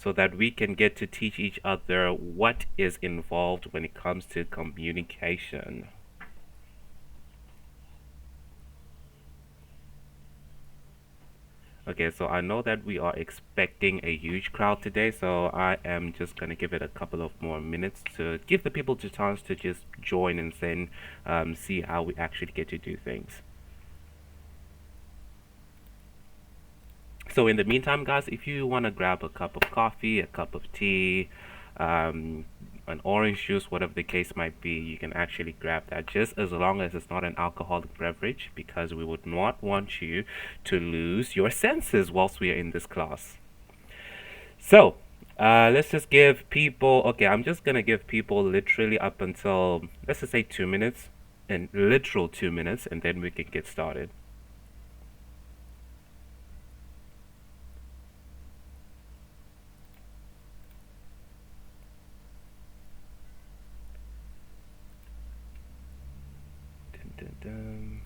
so that we can get to teach each other what is involved when it comes to communication. Okay, so I know that we are expecting a huge crowd today, so I am just going to give it a couple of more minutes to give the people the chance to just join and then see how we actually get to do things. So in the meantime, guys, if you want to grab a cup of coffee, a cup of tea, um, an orange juice, whatever the case might be, you can actually grab that just as long as it's not an alcoholic beverage, because we would not want you to lose your senses whilst we are in this class. So, let's just give people, okay, I'm just going to give people literally up until, let's just say 2 minutes, and literal 2 minutes, and then we can get started. Dun, dun, dun.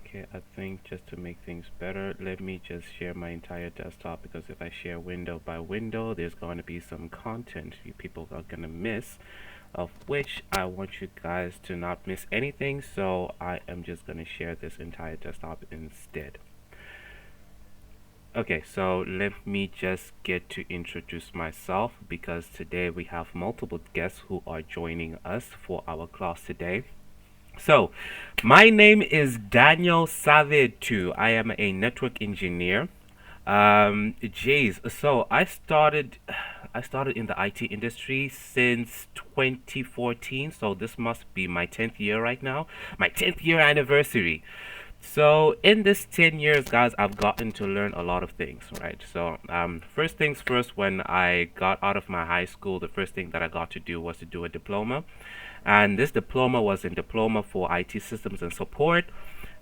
Okay, I think just to make things better, let me just share my entire desktop, because if I share window by window, there's going to be some content you people are going to miss, of which I want you guys to not miss anything, so I am just going to share this entire desktop instead. Okay, so let me just get to introduce myself, because today we have multiple guests who are joining us for our class today. So, my name is Daniel Savetu. I am a network engineer. Jays. So I started in the IT industry since 2014. So this must be my 10th year right now, my 10th year anniversary. So in this 10 years, guys, I've gotten to learn a lot of things, right? So first things first, when I got out of my high school, the first thing that I got to do was to do a diploma. And this diploma was a diploma for IT systems and support.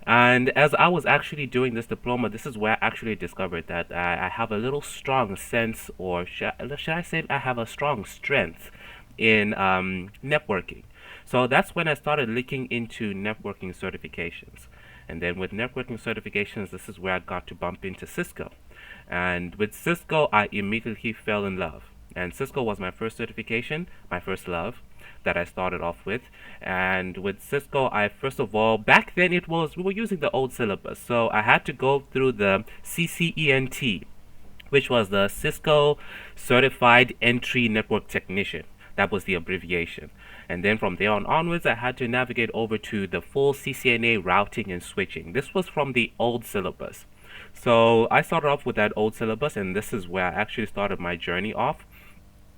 And as I was actually doing this diploma, this is where I actually discovered that I have a little strong sense, or should I say, I have a strong strength in networking. So that's when I started looking into networking certifications. And then with networking certifications, this is where I got to bump into Cisco. And with Cisco, I immediately fell in love. And Cisco was my first certification, my first love that I started off with. And with Cisco, I first of all, back then it was, we were using the old syllabus. So I had to go through the CCENT, which was the Cisco Certified Entry Network Technician. That was the abbreviation. And then from there on onwards, I had to navigate over to the full CCNA routing and switching. This was from the old syllabus. So I started off with that old syllabus, and this is where I actually started my journey off.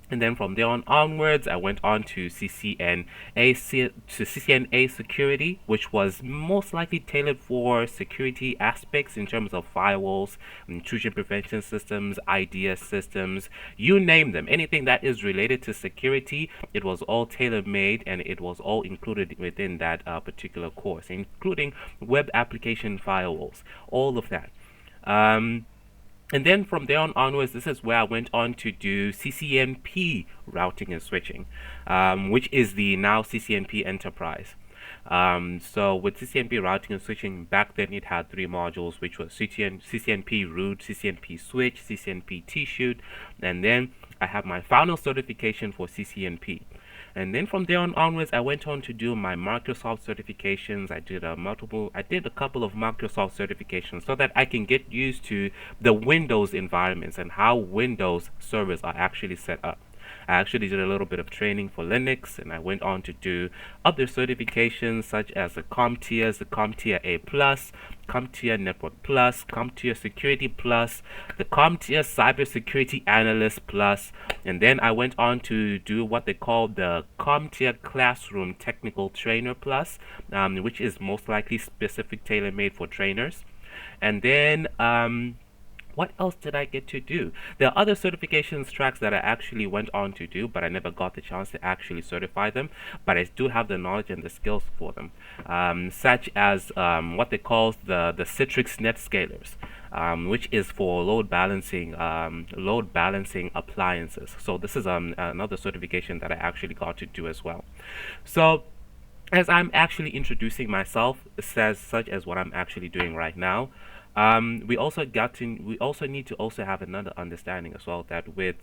And then from there on onwards, I went on to CCNA security, which was most likely tailored for security aspects in terms of firewalls, intrusion prevention systems, IDS systems, you name them. Anything that is related to security, it was all tailor-made, and it was all included within that particular course, including web application firewalls, all of that. And then from there on onwards, this is where I went on to do CCNP routing and switching, which is the now CCNP Enterprise. So with CCNP routing and switching, back then it had three modules, which was CCNP root, CCNP switch, CCNP T-shoot, and then I have my final certification for CCNP. And then from there on onwards, I went on to do my Microsoft certifications. I did a couple of Microsoft certifications so that I can get used to the Windows environments and how Windows servers are actually set up. I actually did a little bit of training for Linux, and I went on to do other certifications such as the CompTIA, the CompTIA A+, CompTIA Network Plus, CompTIA Security Plus, the CompTIA Cybersecurity Analyst Plus, and then I went on to do what they call the CompTIA Classroom Technical Trainer Plus, which is most likely specific tailor-made for trainers. And then what else did I get to do? There are other certifications tracks that I actually went on to do, but I never got the chance to actually certify them. But I do have the knowledge and the skills for them, such as what they call the Citrix NetScalers, which is for load balancing appliances. So this is another certification that I actually got to do as well. So as I'm actually introducing myself, such as what I'm actually doing right now, we also need to also have another understanding as well, that with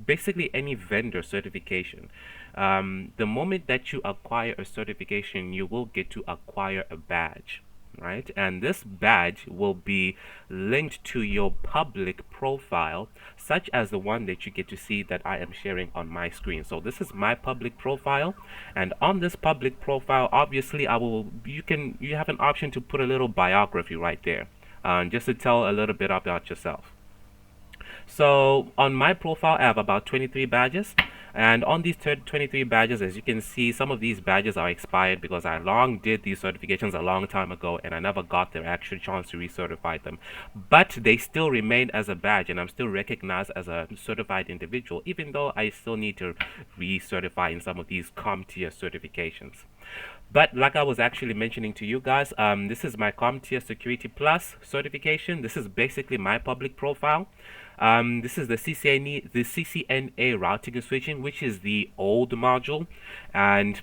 basically any vendor certification, the moment that you acquire a certification, you will get to acquire a badge, right? And this badge will be linked to your public profile, such as the one that you get to see that I am sharing on my screen. So this is my public profile, and on this public profile, obviously you have an option to put a little biography right there, just to tell a little bit about yourself. So on my profile, I have about 23 badges, and on these 23 badges, as you can see, some of these badges are expired because I long did these certifications a long time ago, and I never got the actual chance to recertify them. But they still remain as a badge, and I'm still recognized as a certified individual, even though I still need to recertify in some of these CompTIA certifications. But like I was actually mentioning to you guys, this is my CompTIA Security Plus certification. This is basically my public profile. This is the CCNA routing and switching, which is the old module, and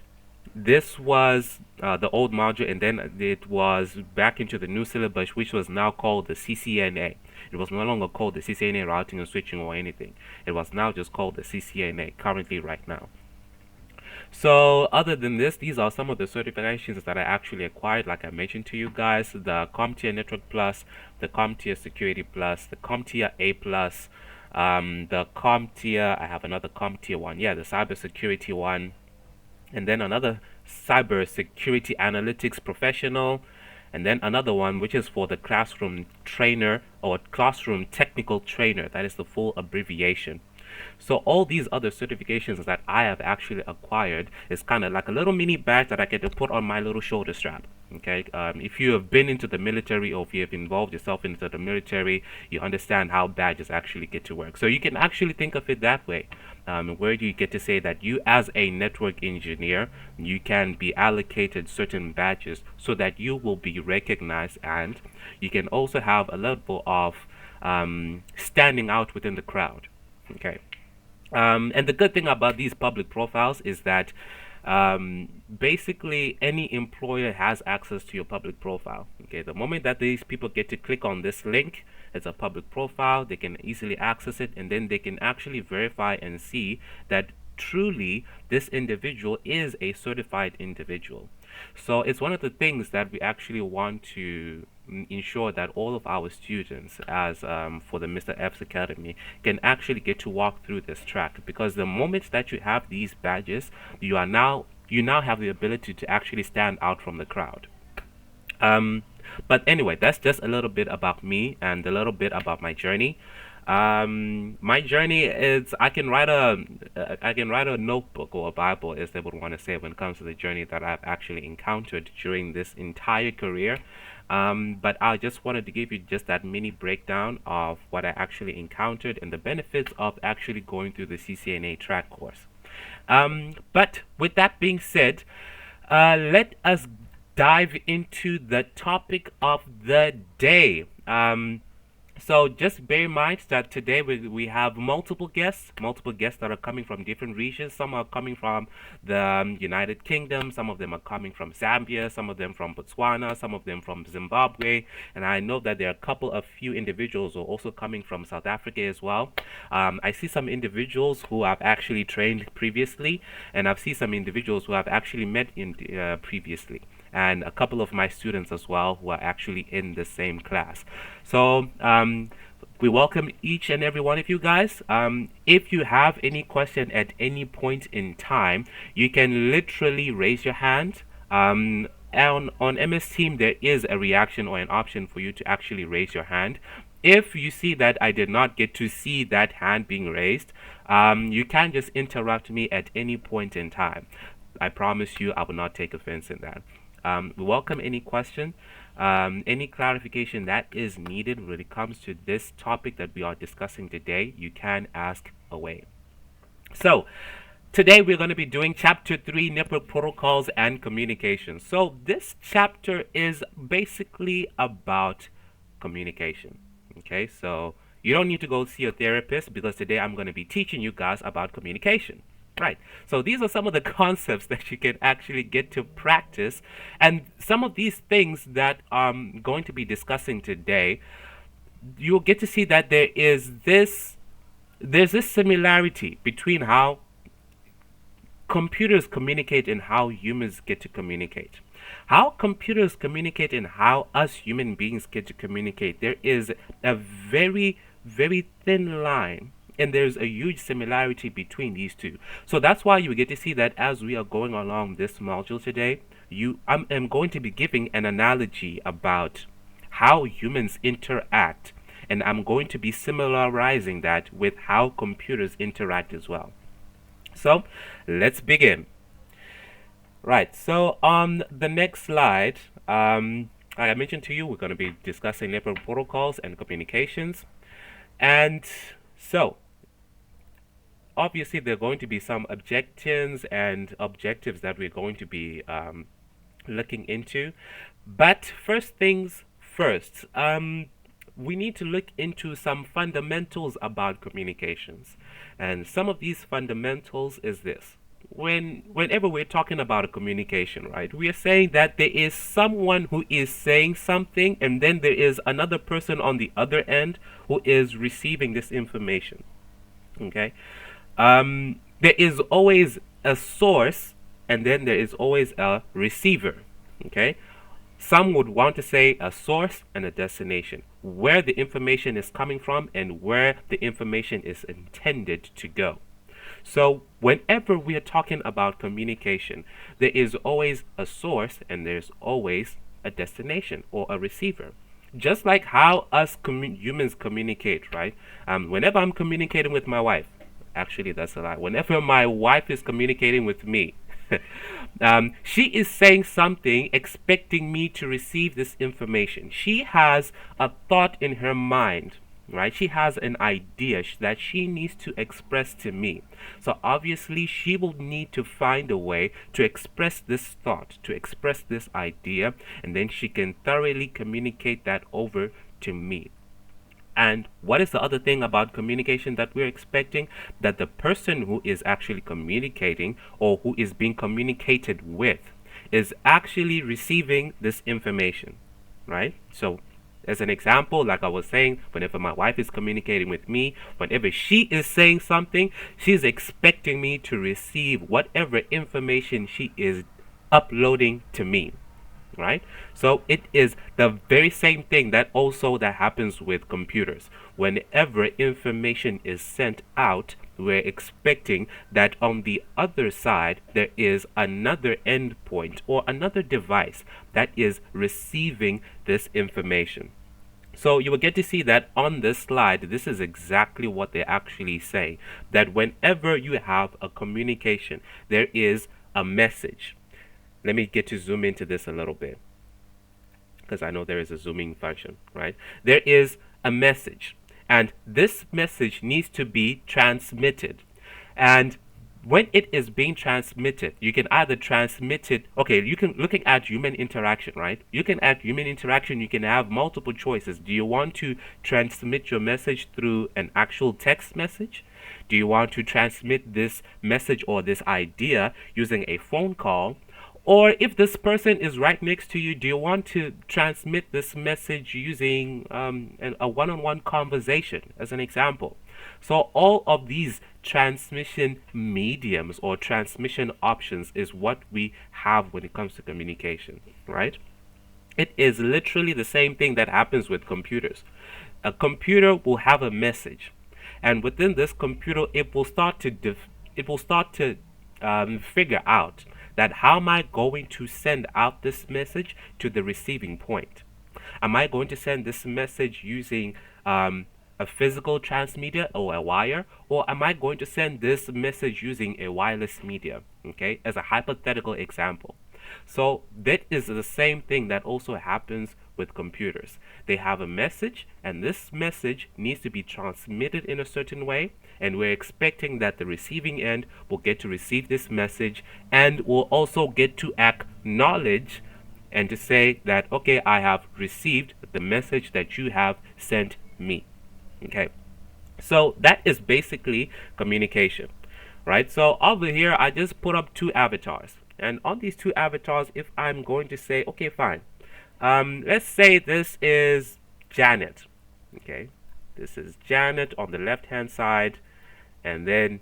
this was the old module, and then it was back into the new syllabus, which was now called the CCNA. It was no longer called the CCNA routing and switching or anything. It was now just called the CCNA currently right now. So other than this, these are some of the certifications that I actually acquired. Like I mentioned to you guys, the CompTIA Network Plus, the CompTIA Security Plus, the CompTIA A Plus, the CompTIA, I have another CompTIA one, yeah, the Cybersecurity one, and then another Cybersecurity Analytics Professional, and then another one which is for the Classroom Trainer or Classroom Technical Trainer. That is the full abbreviation. So all these other certifications that I have actually acquired is kind of like a little mini badge that I get to put on my little shoulder strap. Okay, if you have been into the military, or if you have involved yourself into the military, you understand how badges actually get to work. So you can actually think of it that way, where you get to say that you, as a network engineer, you can be allocated certain badges so that you will be recognized, and you can also have a level of standing out within the crowd. Okay, and the good thing about these public profiles is that basically any employer has access to your public profile. Okay, the moment that these people get to click on this link, it's a public profile, they can easily access it, and then they can actually verify and see that truly this individual is a certified individual. So it's one of the things that we actually want to ensure that all of our students, as for the Mr. F's Academy, can actually get to walk through this track. Because the moment that you have these badges, you now have the ability to actually stand out from the crowd. Um, but anyway, that's just a little bit about me and a little bit about my journey. My journey is I can write a notebook or a Bible, as they would want to say, when it comes to the journey that I've actually encountered during this entire career. But I just wanted to give you just that mini breakdown of what I actually encountered and the benefits of actually going through the CCNA track course. But with that being said, let us dive into the topic of the day. So just bear in mind that today we have multiple guests that are coming from different regions. Some are coming from the United Kingdom, some of them are coming from Zambia, some of them from Botswana, some of them from Zimbabwe, and I know that there are a couple of few individuals who are also coming from South Africa as well. I see some individuals who have actually trained previously, and I've seen some individuals who have actually met in previously, and a couple of my students as well who are actually in the same class. So we welcome each and every one of you guys. If you have any question at any point in time, you can literally raise your hand. On MS Team, there is a reaction or an option for you to actually raise your hand. If you see that I did not get to see that hand being raised, you can just interrupt me at any point in time. I promise you I will not take offense in that. We welcome any question, any clarification that is needed when it comes to this topic that we are discussing today. You can ask away. So, today we're going to be doing chapter 3, network protocols and communication. So, this chapter is basically about communication. Okay, so you don't need to go see a therapist, because today I'm going to be teaching you guys about communication. Right. So these are some of the concepts that you can actually get to practice, and some of these things that I'm going to be discussing today, you'll get to see that there's this similarity between how computers communicate and how humans get to communicate. How computers communicate and how us human beings get to communicate, there is a very, very thin line, and there's a huge similarity between these two. So that's why you get to see that as we are going along this module today, I'm going to be giving an analogy about how humans interact, and I'm going to be similarizing that with how computers interact as well. So let's begin. Right, so on the next slide, like I mentioned to you, we're going to be discussing network protocols and communications. And so, obviously, there are going to be some objections and objectives that we're going to be looking into. But first things first, we need to look into some fundamentals about communications. And some of these fundamentals is this. Whenever we're talking about a communication, right, we are saying that there is someone who is saying something, and then there is another person on the other end who is receiving this information. Okay, there is always a source, and then there is always a receiver. Okay, some would want to say a source and a destination, where the information is coming from and where the information is intended to go. So whenever we are talking about communication, there is always a source and there's always a destination or a receiver. Just like how us humans communicate, right? Whenever I'm communicating with my wife, actually that's a lie. Whenever my wife is communicating with me, she is saying something expecting me to receive this information. She has a thought in her mind, right? She has an idea that she needs to express to me. So obviously she will need to find a way to express this thought, to express this idea, and then she can thoroughly communicate that over to me. And what is the other thing about communication that we're expecting? That the person who is actually communicating, or who is being communicated with, is actually receiving this information, right? So as an example, like I was saying, whenever my wife is communicating with me, whenever she is saying something, she's expecting me to receive whatever information she is uploading to me. right? So it is the very same thing that happens with computers. Whenever information is sent out, we're expecting that on the other side there is another endpoint or another device that is receiving this information. So you will get to see that on this slide, this is exactly what they actually say, that whenever you have a communication, there is a message. Let me get to zoom into this a little bit because I know there is a zooming function, right? There is a message, and this message needs to be transmitted. And when it is being transmitted, you can either transmit it. Okay, you can looking at human interaction, right? You can add human interaction. You can have multiple choices. Do you want to transmit your message through an actual text message? Do you want to transmit this message or this idea using a phone call? Or if this person is right next to you, do you want to transmit this message using a one-on-one conversation, as an example? So all of these transmission mediums or transmission options is what we have when it comes to communication, right? It is literally the same thing that happens with computers. A computer will have a message, and within this computer, it will start to figure out that how am I going to send out this message to the receiving point? Am I going to send this message using a physical transmitter or a wire, or am I going to send this message using a wireless media? Okay, as a hypothetical example. So that is the same thing that also happens with computers. They have a message, and this message needs to be transmitted in a certain way, and we're expecting that the receiving end will get to receive this message and will also get to acknowledge and to say that, okay, I have received the message that you have sent me. Okay, so that is basically communication, right? So over here, I just put up two avatars. And on these two avatars, if I'm going to say, okay, fine. Let's say this is Janet. Okay, this is Janet on the left-hand side. And then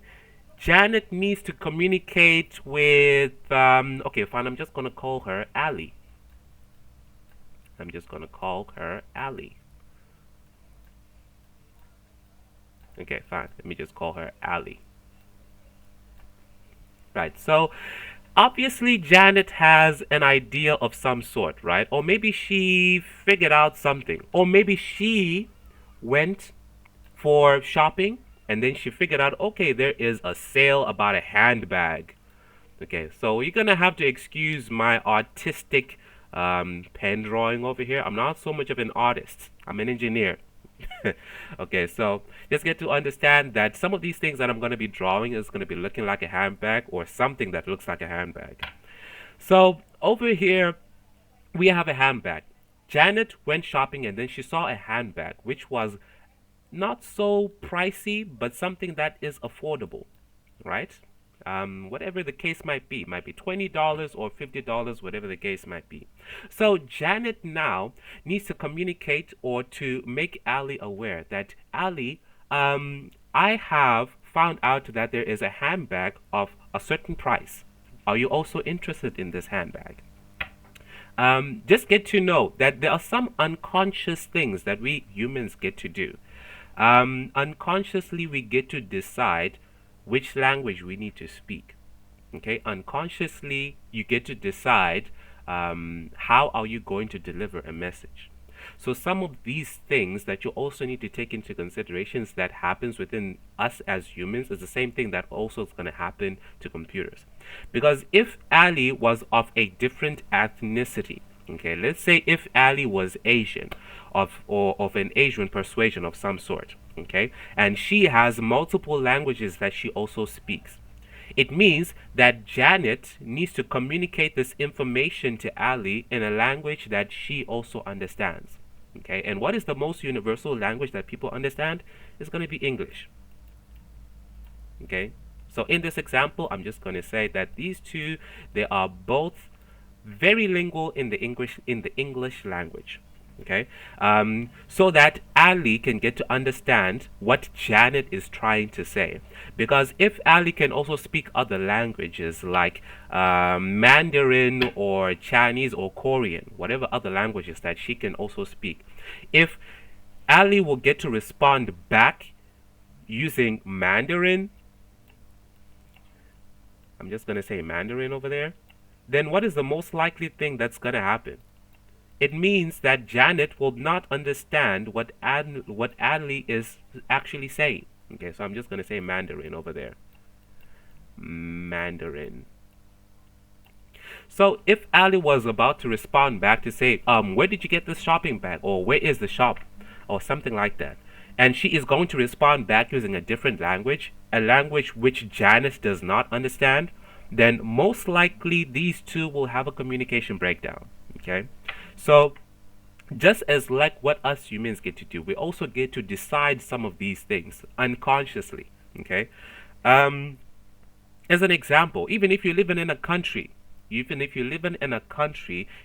Janet needs to communicate with, okay, fine, I'm just going to call her Ali. I'm just going to call her Ali. Okay, fine. Let me just call her Ali. Right, so obviously Janet has an idea of some sort, right? Or maybe she figured out something. Or maybe she went for shopping and then she figured out, okay, there is a sale about a handbag. Okay, so you're gonna have to excuse my artistic pen drawing over here. I'm not so much of an artist. I'm an engineer. Okay, so just get to understand that some of these things that I'm going to be drawing is going to be looking like a handbag or something that looks like a handbag. So over here, we have a handbag. Janet went shopping and then she saw a handbag, which was not so pricey, but something that is affordable, right? Whatever the case might be $20 or $50, whatever the case might be. So Janet now needs to communicate or to make Ali aware that Ali, I have found out that there is a handbag of a certain price. Are you also interested in this handbag? Just get to know that there are some unconscious things that we humans get to do. Unconsciously, we get to decide which language we need to speak. Okay, unconsciously, you get to decide how are you going to deliver a message. So some of these things that you also need to take into considerations that happens within us as humans is the same thing that also is going to happen to computers. Because if Ali was of a different ethnicity, okay, let's say if Ali was Asian, or of an Asian persuasion of some sort, okay, and she has multiple languages that she also speaks. It means that Janet needs to communicate this information to Ali in a language that she also understands. Okay, and what is the most universal language that people understand? It's going to be English. Okay, so in this example, I'm just going to say that these two, they are both very lingual in the English language. Okay, so that Ali can get to understand what Janet is trying to say. Because if Ali can also speak other languages like Mandarin or Chinese or Korean, whatever other languages that she can also speak, if Ali will get to respond back using Mandarin, I'm just going to say Mandarin over there, then what is the most likely thing that's going to happen? It means that Janet will not understand what Adley is actually saying. Okay, so I'm just going to say Mandarin over there. Mandarin. So if Ali was about to respond back to say, where did you get this shopping bag? Or where is the shop? Or something like that. And she is going to respond back using a different language, a language which Janice does not understand, then most likely these two will have a communication breakdown. Okay? So just as like what us humans get to do, we also get to decide some of these things unconsciously. Okay? As an example, even if you're living in a country,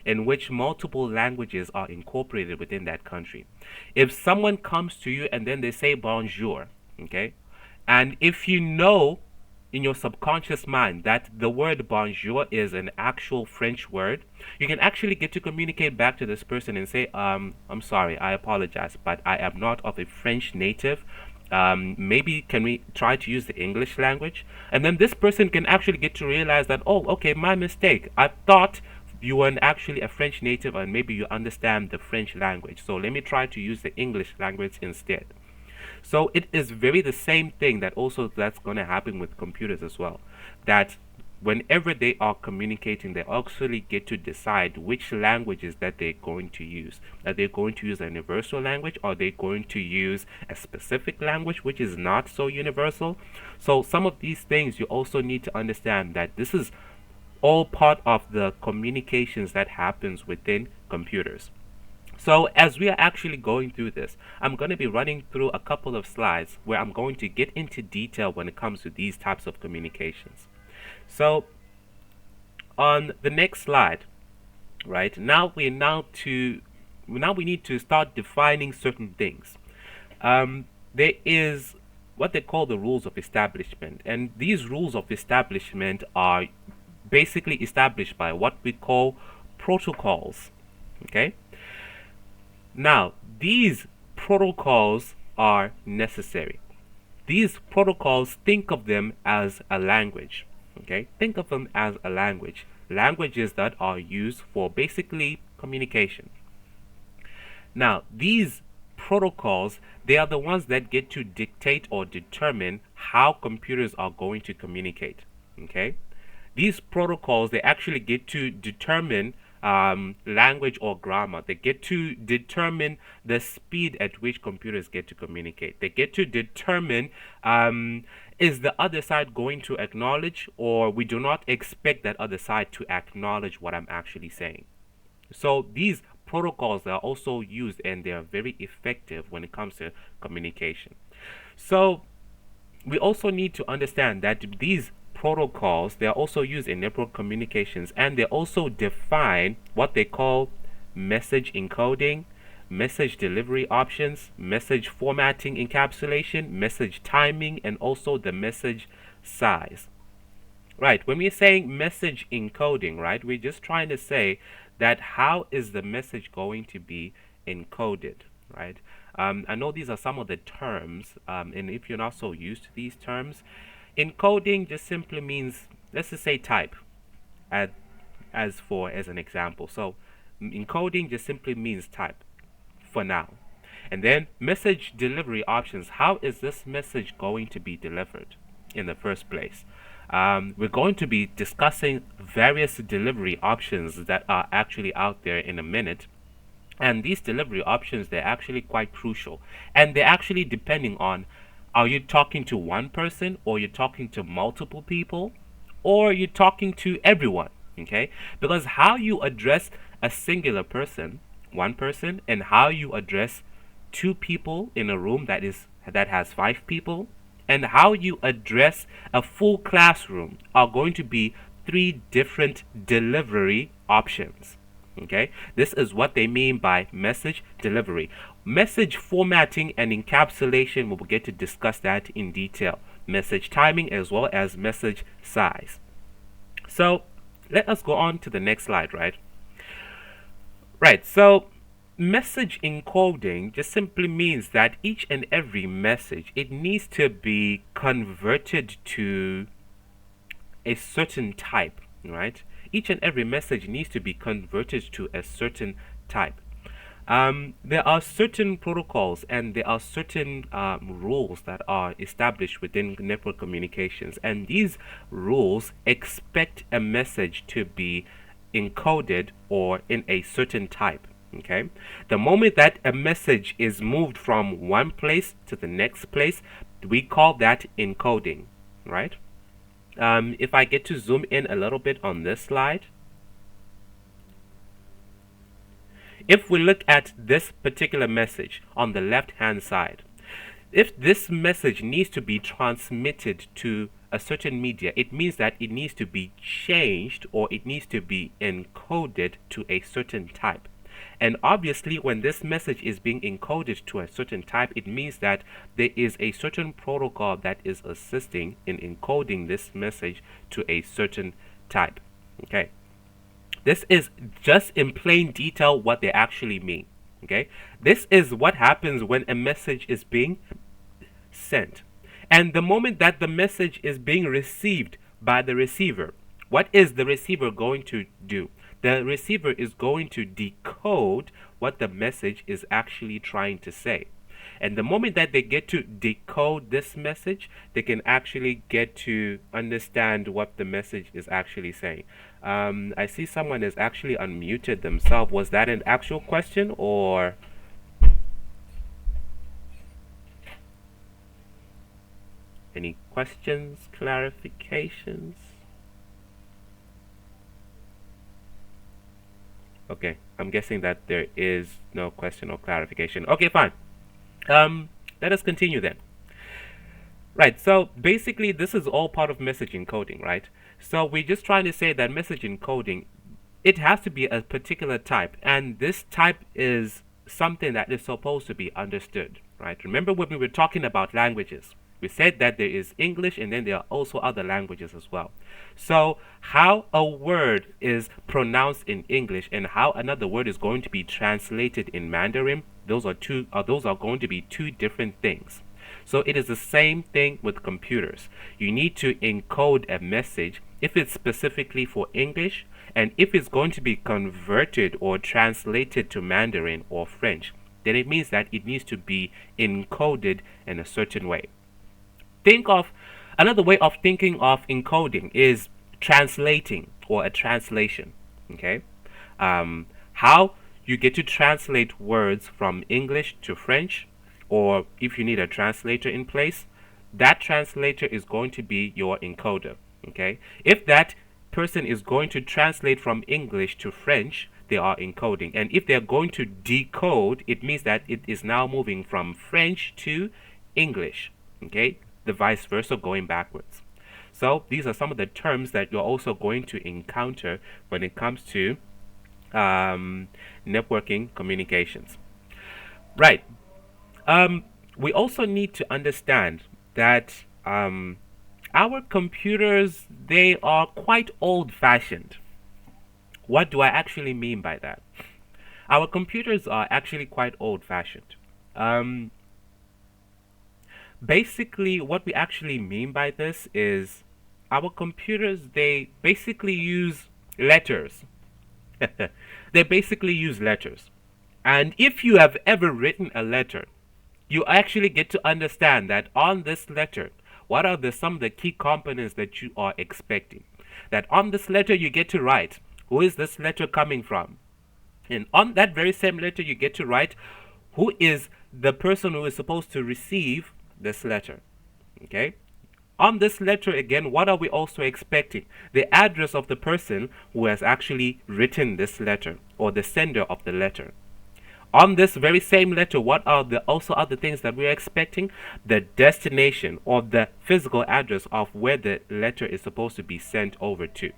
in which multiple languages are incorporated within that country, if someone comes to you and then they say bonjour, okay, and if you know in your subconscious mind that the word bonjour is an actual French word, you can actually get to communicate back to this person and say, I'm sorry, I apologize, but I am not of a French native. Maybe can we try to use the English language? And then this person can actually get to realize that, oh, okay, my mistake. I thought you weren't actually a French native and maybe you understand the French language. So let me try to use the English language instead. So it is very the same thing that's going to happen with computers as well. That whenever they are communicating, they actually get to decide which languages that they're going to use. Are they going to use a universal language? Or are they going to use a specific language which is not so universal? So some of these things you also need to understand that this is all part of the communications that happens within computers. So as we are actually going through this, I'm going to be running through a couple of slides where I'm going to get into detail when it comes to these types of communications. So on the next slide, right, now we need to start defining certain things. There is what they call the rules of establishment, and these rules of establishment are basically established by what we call protocols. Okay. Now, these protocols are necessary. These protocols, think of them as a language. Okay, think of them as a language. Languages that are used for basically communication. Now, these protocols, they are the ones that get to dictate or determine how computers are going to communicate. Okay, these protocols, they actually get to determine language or grammar. They get to determine the speed at which computers get to communicate. They get to determine is the other side going to acknowledge, or we do not expect that other side to acknowledge what I'm actually saying. So these protocols are also used and they are very effective when it comes to communication. So we also need to understand that these protocols, they are also used in network communications, and they also define what they call message encoding, message delivery options, message formatting encapsulation, message timing, and also the message size. Right, when we're saying message encoding, right, we're just trying to say that how is the message going to be encoded, right? I know these are some of the terms, and if you're not so used to these terms, encoding just simply means, let's just say type, as an example. So encoding just simply means type for now. And then message delivery options. How is this message going to be delivered in the first place? We're going to be discussing various delivery options that are actually out there in a minute. And these delivery options, they're actually quite crucial. And they're actually depending on, are you talking to one person, or you're talking to multiple people, or you're talking to everyone? Okay? Because how you address a singular person, one person, and how you address two people in a room that has 5 people, and how you address a full classroom are going to be 3 different delivery options. Okay, this is what they mean by message delivery. Message formatting and encapsulation, we will get to discuss that in detail. Message timing as well as message size. So let us go on to the next slide, right? Right, so message encoding just simply means that each and every message, it needs to be converted to a certain type, right? Each and every message needs to be converted to a certain type. There are certain protocols and there are certain rules that are established within network communications, and these rules expect a message to be encoded or in a certain type. Okay, the moment that a message is moved from one place to the next place, we call that encoding, right? If I get to zoom in a little bit on this slide, if we look at this particular message on the left hand side, if this message needs to be transmitted to a certain media, it means that it needs to be changed or it needs to be encoded to a certain type. And obviously, when this message is being encoded to a certain type, it means that there is a certain protocol that is assisting in encoding this message to a certain type. Okay. This is just in plain detail what they actually mean. Okay. This is what happens when a message is being sent. And the moment that the message is being received by the receiver, what is the receiver going to do? The receiver is going to decode what the message is actually trying to say. And the moment that they get to decode this message, they can actually get to understand what the message is actually saying. I see someone has actually unmuted themselves. Was that an actual question or? Any questions, clarifications? Okay, I'm guessing that there is no question or clarification. Okay, fine. Let us continue then. Right, so basically this is all part of message encoding, right? So we're just trying to say that message encoding, it has to be a particular type, and this type is something that is supposed to be understood, right? Remember when we were talking about languages, we said that there is English and then there are also other languages as well. So how a word is pronounced in English and how another word is going to be translated in Mandarin, those are going to be two different things. So it is the same thing with computers. You need to encode a message if it's specifically for English, and if it's going to be converted or translated to Mandarin or French, then it means that it needs to be encoded in a certain way. Think of another way of thinking of encoding is translating or a translation. Okay, how you get to translate words from English to French, or if you need a translator in place, that translator is going to be your encoder. Okay, if that person is going to translate from English to French, they are encoding, and if they're going to decode, it means that it is now moving from French to English. Okay, the vice versa, going backwards. So these are some of the terms that you're also going to encounter when it comes to networking communications. Right. We also need to understand that our computers, they are quite old-fashioned. What do I actually mean by that? Our computers are actually quite old-fashioned. Basically, what we actually mean by this is our computers, they basically use letters. They basically use letters. And if you have ever written a letter, you actually get to understand that on this letter, what are some of the key components that you are expecting? That on this letter you get to write, who is this letter coming from? And on that very same letter you get to write, who is the person who is supposed to receive this letter? Okay? On this letter again, what are we also expecting? The address of the person who has actually written this letter, or the sender of the letter. On this very same letter, what are the also other things that we're expecting? The destination or the physical address of where the letter is supposed to be sent over to.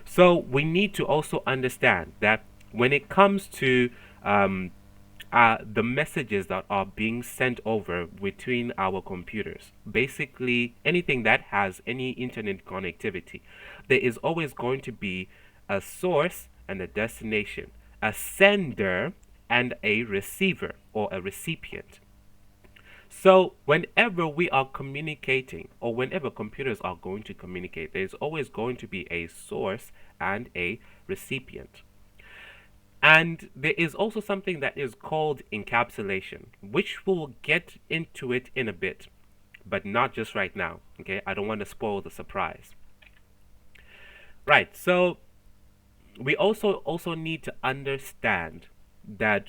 So we need to also understand that when it comes to the messages that are being sent over between our computers, basically anything that has any internet connectivity, there is always going to be a source and a destination, a sender and a receiver or a recipient. So whenever we are communicating or whenever computers are going to communicate, there's always going to be a source and a recipient. And there is also something that is called encapsulation, which we'll get into it in a bit, but not just right now. Okay, I don't want to spoil the surprise. Right, so we also need to understand that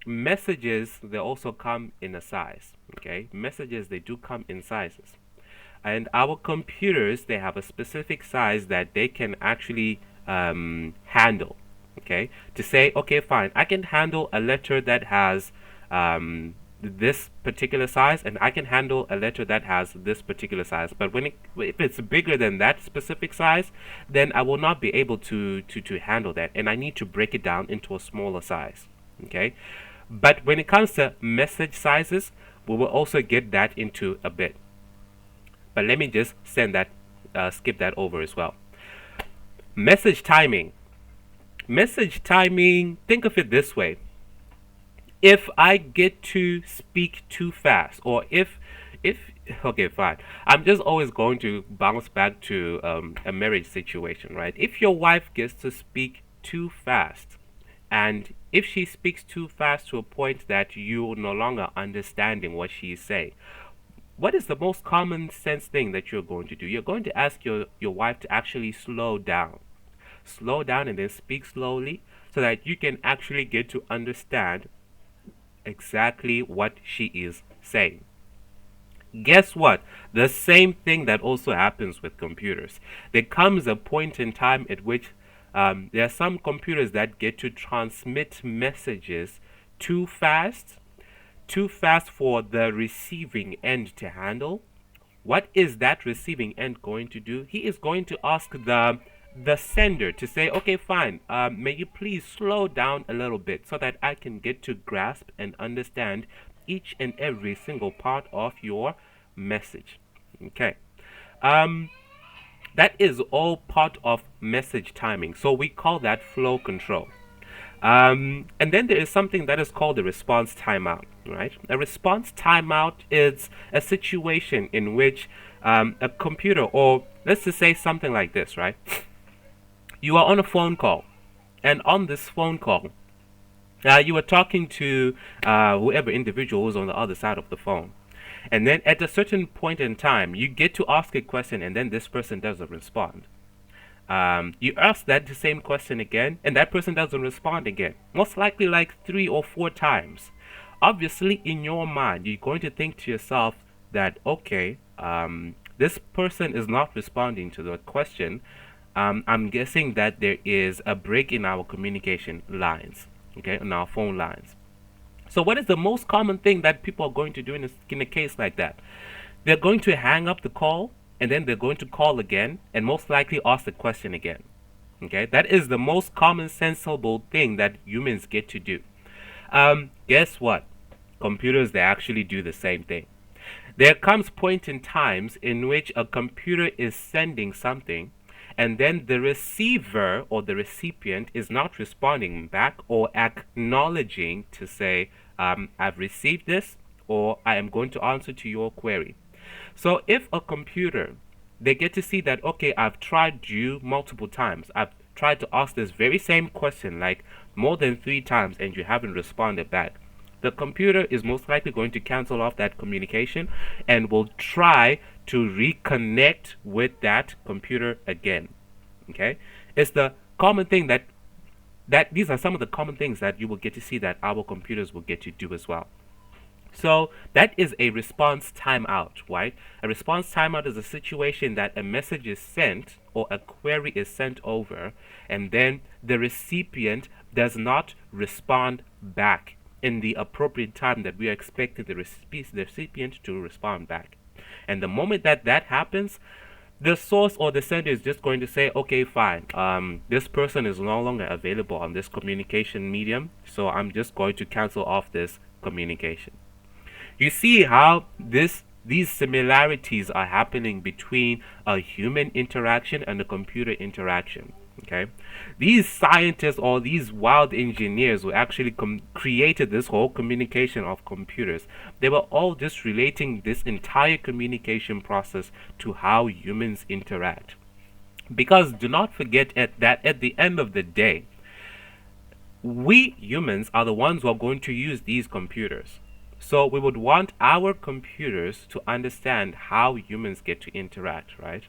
messages, they also come in a size. Okay, messages, they do come in sizes, and our computers, they have a specific size that they can actually handle. Okay, to say, okay, fine, I can handle a letter that has this particular size, and I can handle a letter that has this particular size. But if it's bigger than that specific size, then I will not be able to handle that, and I need to break it down into a smaller size. Okay, but when it comes to message sizes, we will also get that into a bit. But let me just skip that over as well. Message timing. Message timing, think of it this way. If I get to speak too fast, or if okay, fine, I'm just always going to bounce back to a marriage situation, right? If your wife gets to speak too fast, and if she speaks too fast to a point that you're no longer understanding what she's saying, what is the most common sense thing that you're going to do? You're going to ask your wife to actually slow down. Slow down and then speak slowly so that you can actually get to understand exactly what she is saying. Guess what? The same thing that also happens with computers. There comes a point in time at which there are some computers that get to transmit messages too fast for the receiving end to handle. What is that receiving end going to do? He is going to ask the sender to say, okay, fine, may you please slow down a little bit so that I can get to grasp and understand each and every single part of your message. Okay. That is all part of message timing. So we call that flow control. And then there is something that is called a response timeout, right? A response timeout is a situation in which a computer, or let's just say something like this, right? You are on a phone call, and on this phone call, you are talking to whoever individual is on the other side of the phone. And then at a certain point in time, you get to ask a question, and then this person doesn't respond. You ask that the same question again, and that person doesn't respond again. Most likely like 3 or 4 times. Obviously, in your mind, you're going to think to yourself that, okay, this person is not responding to the question. I'm guessing that there is a break in our communication lines, okay, on our phone lines. So what is the most common thing that people are going to do in a case like that? They're going to hang up the call, and then they're going to call again and most likely ask the question again. Okay, that is the most common sensible thing that humans get to do. Guess what? Computers, they actually do the same thing. There comes point in times in which a computer is sending something, and then the receiver or the recipient is not responding back or acknowledging to say, I've received this, or I am going to answer to your query. So if a computer, they get to see that, okay, I've tried you multiple times, I've tried to ask this very same question like more than 3 times, and you haven't responded back, the computer is most likely going to cancel off that communication and will try to reconnect with that computer again. Okay, it's the common thing that these are some of the common things that you will get to see that our computers will get to do as well. So that is a response timeout, right? A response timeout is a situation that a message is sent or a query is sent over, and then the recipient does not respond back in the appropriate time that we are expecting the recipient to respond back. And the moment that happens, the source or the sender is just going to say, okay, fine, this person is no longer available on this communication medium, so I'm just going to cancel off this communication. You see how these similarities are happening between a human interaction and a computer interaction. Okay, these scientists or these wild engineers who actually created this whole communication of computers, they were all just relating this entire communication process to how humans interact. Because do not forget that at the end of the day, we humans are the ones who are going to use these computers. So we would want our computers to understand how humans get to interact, right?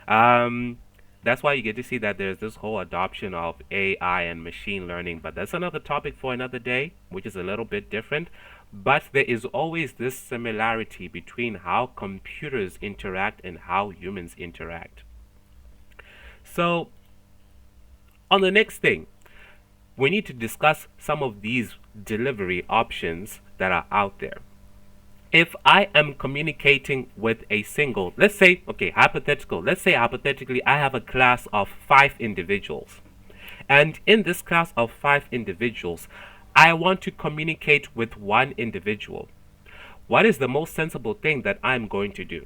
Um, that's why you get to see that there's this whole adoption of AI and machine learning, but that's another topic for another day, which is a little bit different. But there is always this similarity between how computers interact and how humans interact. So, on the next thing, we need to discuss some of these delivery options that are out there. If I am communicating with a single, let's say, okay, let's say hypothetically I have a class of 5 individuals. And in this class of 5 individuals, I want to communicate with one individual. What is the most sensible thing that I'm going to do?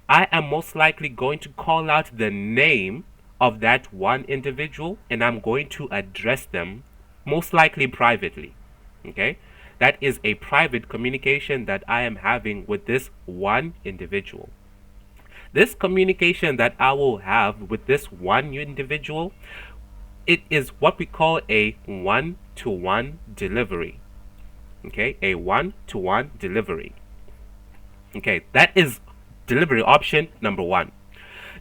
I am most likely going to call out the name of that one individual and I'm going to address them most likely privately. Okay? That is a private communication that I am having with this one individual. This communication that I will have with this one individual, it is what we call a one-to-one delivery. Okay? A one-to-one delivery. Okay, that is delivery option number 1.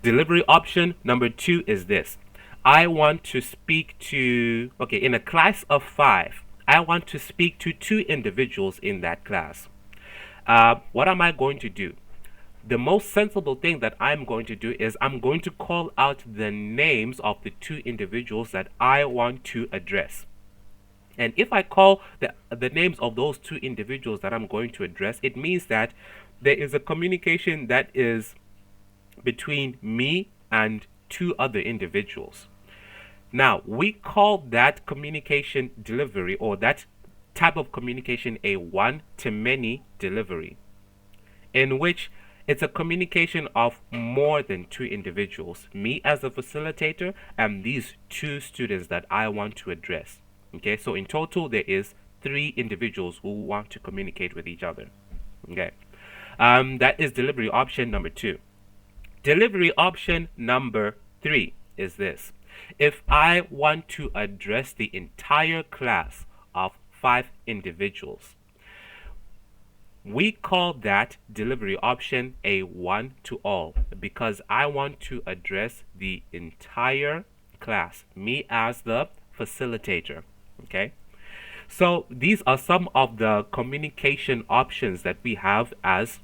Delivery option number 2 is this. I want to speak to, okay, in a class of 5, I want to speak to 2 individuals in that class. What am I going to do? The most sensible thing that I'm going to do is I'm going to call out the names of the 2 individuals that I want to address. And if I call the names of those 2 individuals that I'm going to address, it means that there is a communication that is between me and 2 other individuals. Now, we call that communication delivery, or that type of communication, a one-to-many delivery, in which it's a communication of more than 2 individuals, me as a facilitator and these 2 students that I want to address. Okay, so in total there is 3 individuals who want to communicate with each other. Okay, that is delivery option number 2. Delivery option number 3 is this. If I want to address the entire class of 5 individuals, we call that delivery option a one-to-all, because I want to address the entire class, me as the facilitator. Okay, so these are some of the communication options that we have as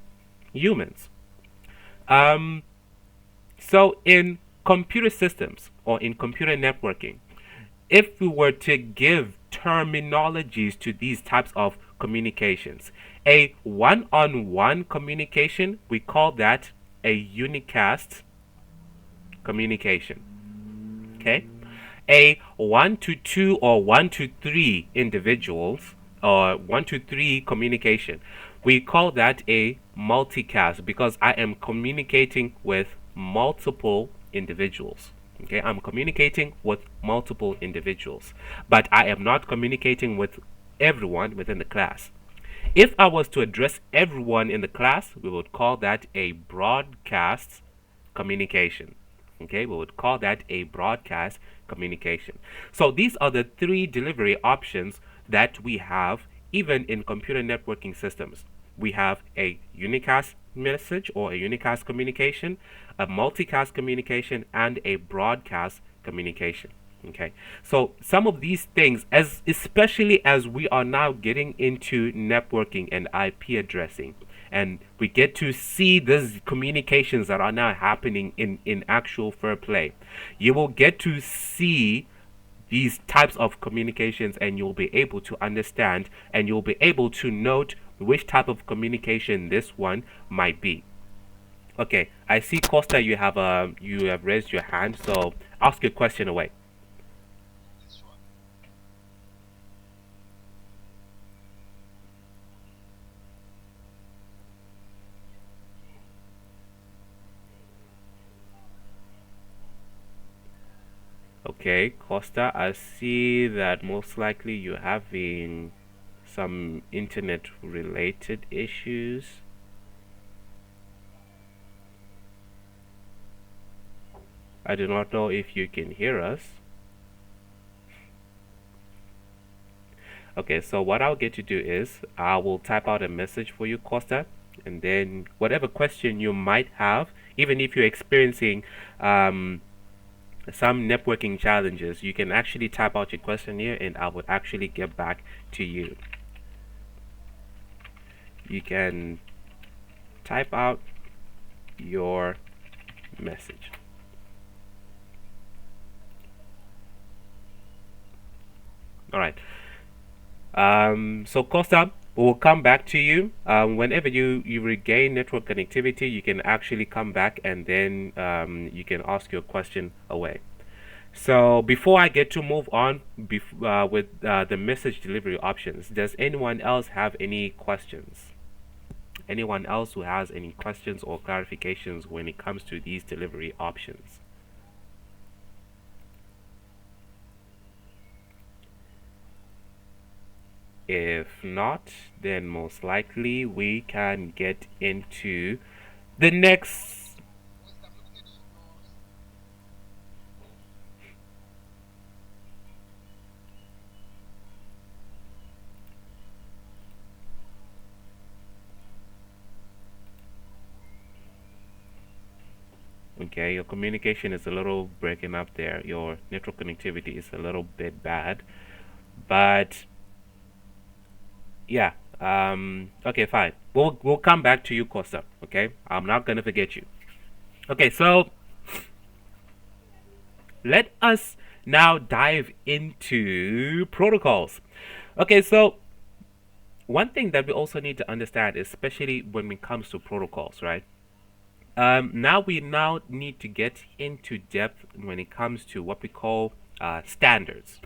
humans. So in computer systems or in computer networking, if we were to give terminologies to these types of communications, a one-on-one communication, we call that a unicast communication. Okay, a 1-to-2 or 1-to-3 individuals, or 1-to-3 communication, we call that a multicast, because I am communicating with multiple individuals. Okay, I'm communicating with multiple individuals, but I am not communicating with everyone within the class. If I was to address everyone in the class, we would call that a broadcast communication. Okay, we would call that a broadcast communication. So these are the 3 delivery options that we have even in computer networking systems. We have a unicast message or a unicast communication, a multicast communication, and a broadcast communication. Okay, so some of these things, especially as we are now getting into networking and IP addressing, and we get to see these communications that are now happening in actual fair play, you will get to see these types of communications and you'll be able to understand and you'll be able to note which type of communication this one might be. Okay, I see Costa. You have raised your hand, so ask your question away. Okay, Costa, I see that most likely you're having some internet related issues. I do not know if you can hear us. Okay, so what I'll get to do is I will type out a message for you, Costa, and then whatever question you might have, even if you're experiencing some networking challenges, you can actually type out your question here and I would actually get back to you. You can type out your message. All right. So Costa, we'll come back to you. Whenever you regain network connectivity, you can actually come back and then you can ask your question away. So before I get to move on with the message delivery options, does anyone else have any questions? Anyone else who has any questions or clarifications when it comes to these delivery options? If not, then most likely we can get into the next. Okay, your communication is a little breaking up there. Your network connectivity is a little bit bad. But yeah, okay, fine. We'll come back to you, Costa. Okay, I'm not gonna forget you. Okay, so let us now dive into protocols. Okay, so one thing that we also need to understand, especially when it comes to protocols, right? Now we need to get into depth when it comes to what we call standards.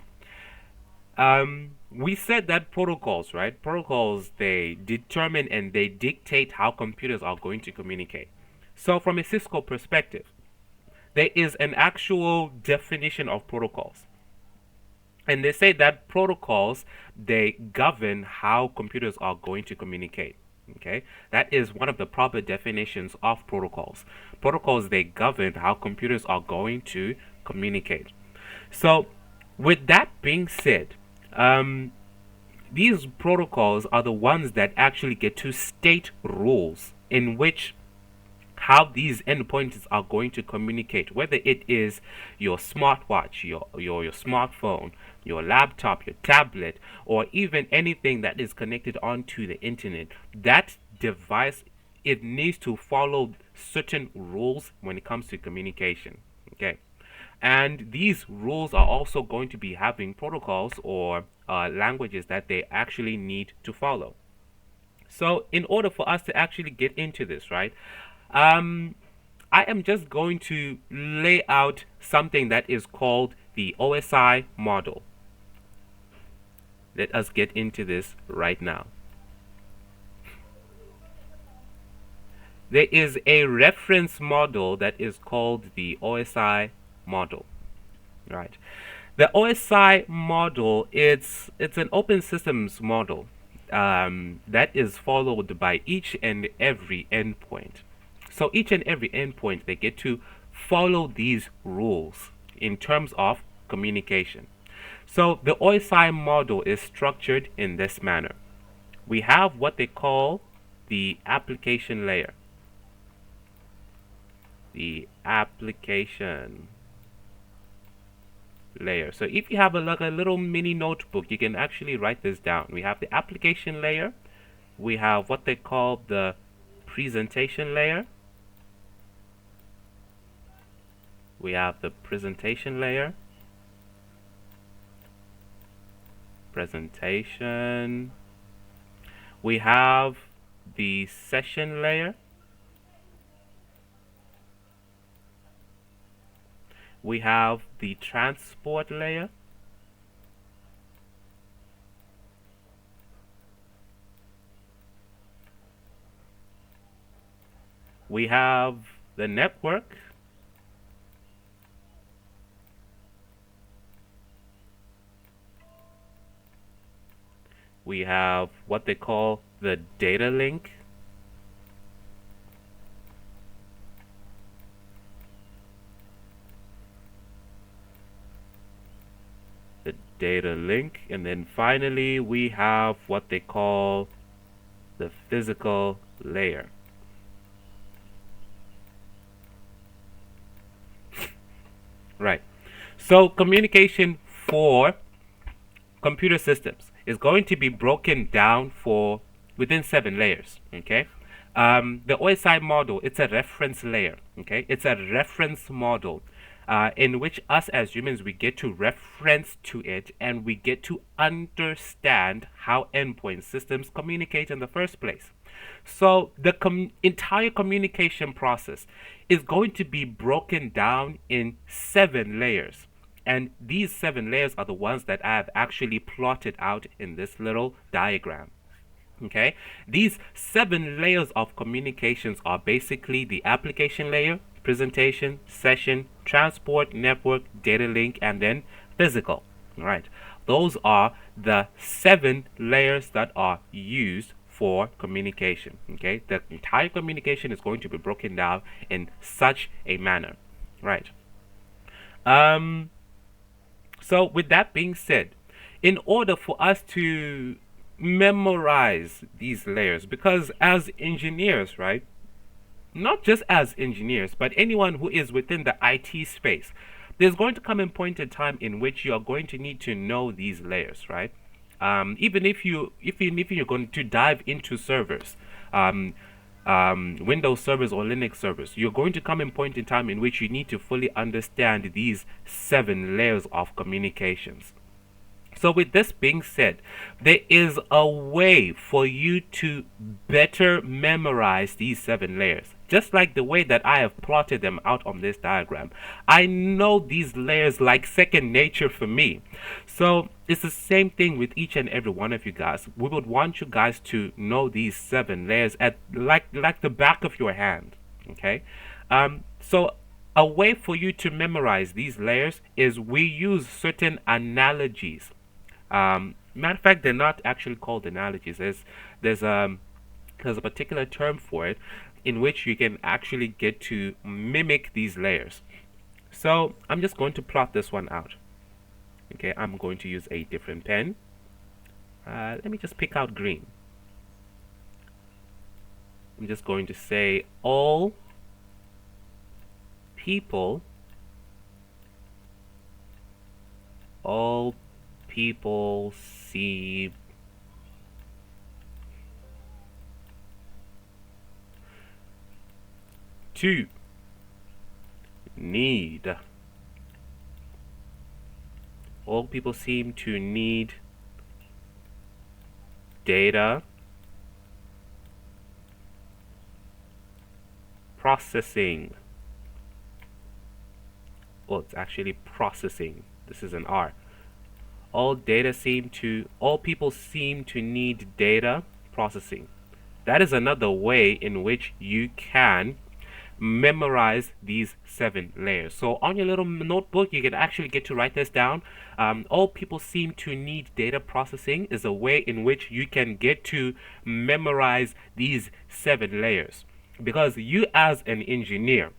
We said that protocols, right? Protocols, they determine and they dictate how computers are going to communicate. So, from a Cisco perspective, there is an actual definition of protocols. And they say that protocols, they govern how computers are going to communicate. Okay, that is one of the proper definitions of protocols. Protocols, they govern how computers are going to communicate. So, with that being said, um, these protocols are the ones that actually get to state rules in which how these endpoints are going to communicate, whether it is your smartwatch, your smartphone, your laptop, your tablet, or even anything that is connected onto the internet. That device, it needs to follow certain rules when it comes to communication. Okay, and these rules are also going to be having protocols or languages that they actually need to follow. So, in order for us to actually get into this, right, um, I am just going to lay out something that is called the OSI model. Let us get into this right now. There is a reference model that is called the OSI model, right? The OSI model, it's an open systems model that is followed by each and every endpoint. So each and every endpoint, they get to follow these rules in terms of communication. So the OSI model is structured in this manner. We have what they call the application layer. The application layer. So if you have like a little mini notebook, you can actually write this down. We have the application layer. We have what they call the presentation layer. We have the presentation layer. Presentation. We have the session layer. We have the transport layer. We have the network. We have what they call the data link. The data link. And then finally, we have what they call the physical layer. Right. So communication for computer systems is going to be broken down for within 7 layers. Okay. The OSI model, it's a reference layer. Okay, it's a reference model in which us as humans, we get to reference to it and we get to understand how endpoint systems communicate in the first place. So the entire communication process is going to be broken down in 7 layers. And these 7 layers are the ones that I have actually plotted out in this little diagram. Okay, these 7 layers of communications are basically the application layer, presentation, session, transport, network, data link, and then physical. All right, those are the 7 layers that are used for communication. Okay, the entire communication is going to be broken down in such a manner. Right. Um, so, with that being said, in order for us to memorize these layers, because as engineers, right, not just as engineers, but anyone who is within the IT space, there's going to come a point in time in which you are going to need to know these layers, right? Even if you're going to dive into servers, um, Windows servers or Linux servers, you're going to come in point in time in which you need to fully understand these 7 layers of communications. So, with this being said, there is a way for you to better memorize these 7 layers. Just like the way that I have plotted them out on this diagram. I know these layers like second nature for me. So, it's the same thing with each and every one of you guys. We would want you guys to know these 7 layers at like the back of your hand. Okay? So, a way for you to memorize these layers is we use certain analogies. Matter of fact, they're not actually called analogies. There's there's a particular term for it in which you can actually get to mimic these layers. So I'm just going to plot this one out. Okay, I'm going to use a different pen. Let me just pick out green. I'm just going to say all people seem to need. All people seem to need data processing. Well, it's actually processing. This is an R. All people seem to need data processing. That is another way in which you can memorize these 7 layers. So on your little notebook, you can actually get to write this down. All people seem to need data processing is a way in which you can get to memorize these 7 layers. Because you as an engineer,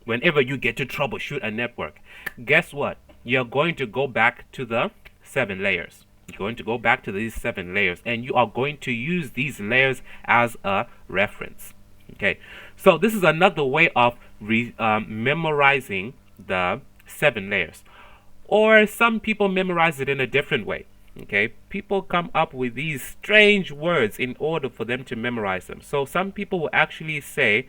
whenever you get to troubleshoot a network, guess what? You're going to go back to the 7 layers. You're going to go back to these 7 layers and you are going to use these layers as a reference. Okay, so this is another way of memorizing the 7 layers. Or some people memorize it in a different way. Okay, people come up with these strange words in order for them to memorize them. So some people will actually say,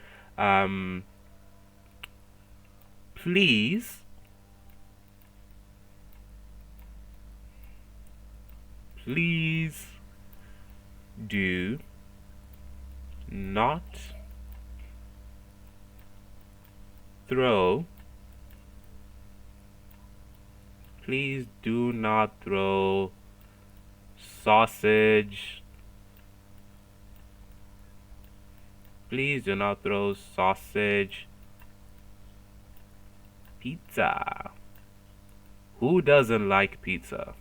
please do not throw Please do not throw sausage. Please do not throw sausage pizza. Who doesn't like pizza?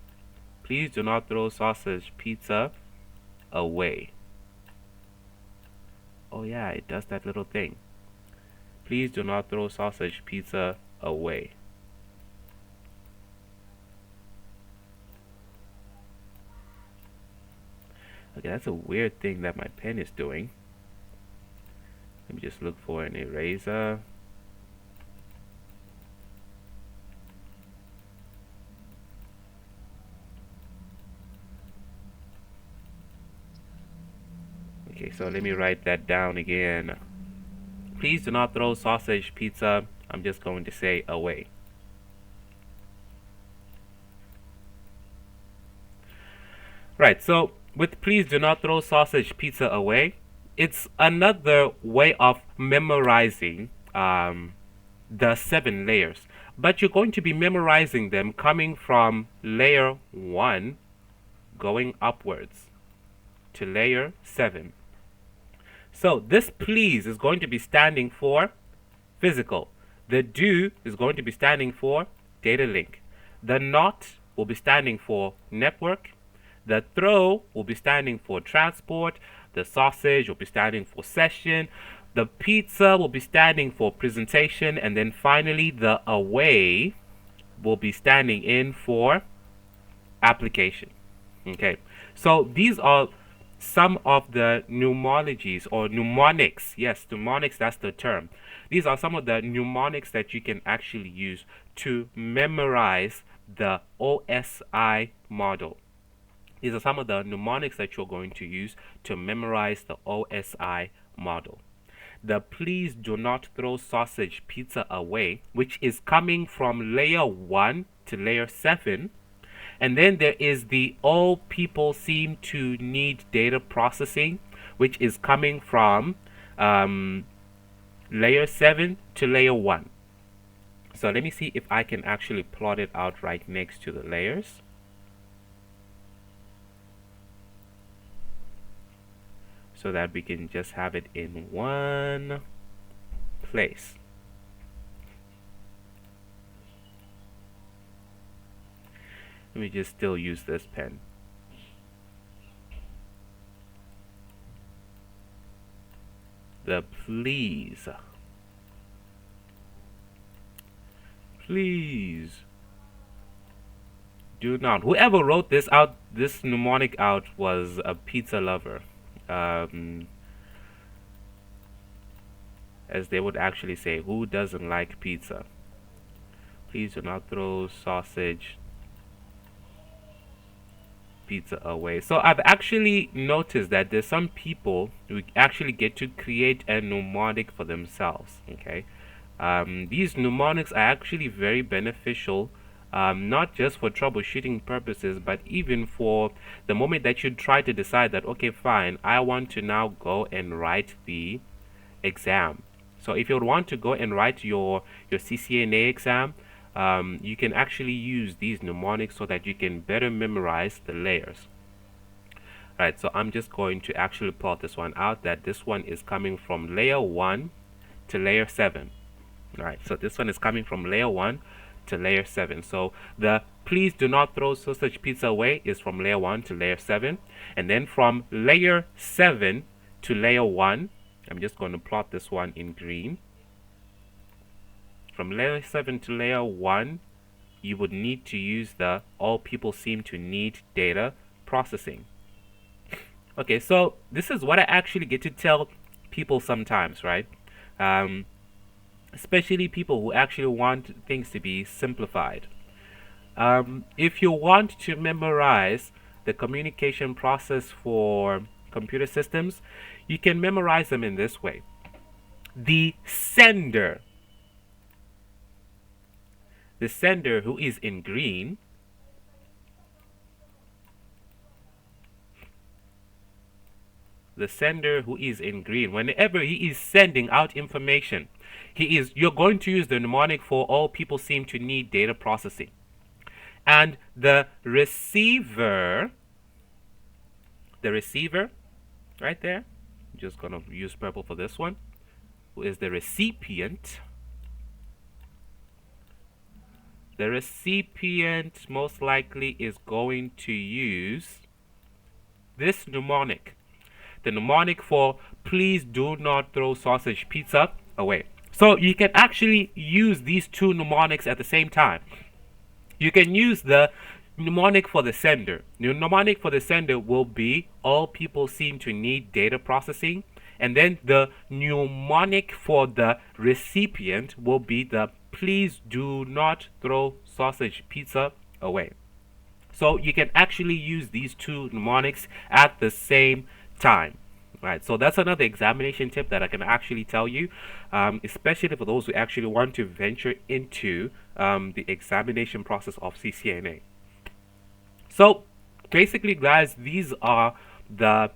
Please do not throw sausage pizza away. Oh yeah, it does that little thing. Please do not throw sausage pizza away. Okay, that's a weird thing that my pen is doing. Let me just look for an eraser. Okay, so let me write that down again. Please do not throw sausage pizza. I'm just going to say away. Right, so with please do not throw sausage pizza away, it's another way of memorizing the 7 layers. But you're going to be memorizing them coming from layer 1 going upwards to layer 7. So this please is going to be standing for physical. The do is going to be standing for data link. The not will be standing for network. The throw will be standing for transport. The sausage will be standing for session. The pizza will be standing for presentation. And then finally, the away will be standing in for application. Okay, so these are some of the mnemologies or mnemonics. Yes, mnemonics, that's the term. These are some of the mnemonics that you can actually use to memorize the OSI model. These are some of the mnemonics that you're going to use to memorize the OSI model. The please do not throw sausage pizza away, which is coming from layer 1 to layer 7. And then there is the all people seem to need data processing, which is coming from layer 7 to layer 1. So let me see if I can actually plot it out right next to the layers. So that we can just have it in one place. Let me just still use this pen. The please. Please do not. Whoever wrote this out, this mnemonic out, was a pizza lover. As they would actually say, who doesn't like pizza? Please do not throw sausage pizza away. So I've actually noticed that there's some people who actually get to create a mnemonic for themselves. Okay, these mnemonics are actually very beneficial, not just for troubleshooting purposes, but even for the moment that you try to decide that, okay, fine, I want to now go and write the exam. So if you would want to go and write your CCNA exam, you can actually use these mnemonics so that you can better memorize the layers. Right, so I'm just going to actually plot this one out, that this one is coming from layer 1 to layer 7. Alright, so this one is coming from layer 1 to layer 7. So the please do not throw sausage pizza away is from layer 1 to layer 7. And then from layer 7 to layer 1, I'm just going to plot this one in green. From layer 7 to layer 1, you would need to use the all people seem to need data processing. Okay, so this is what I actually get to tell people sometimes, right? Especially people who actually want things to be simplified. If you want to memorize the communication process for computer systems, you can memorize them in this way. The sender who is in green, whenever he is sending out information, you're going to use the mnemonic for all people seem to need data processing. And the receiver right there, I'm just gonna use purple for this one, who is the recipient. The recipient most likely is going to use this mnemonic. The mnemonic for please do not throw sausage pizza away. So you can actually use these two mnemonics at the same time. You can use the mnemonic for the sender. The mnemonic for the sender will be all people seem to need data processing. And then the mnemonic for the recipient will be the please do not throw sausage pizza away. So you can actually use these two mnemonics at the same time. Right, so that's another examination tip that I can actually tell you, especially for those who actually want to venture into the examination process of CCNA. So basically, guys, these are the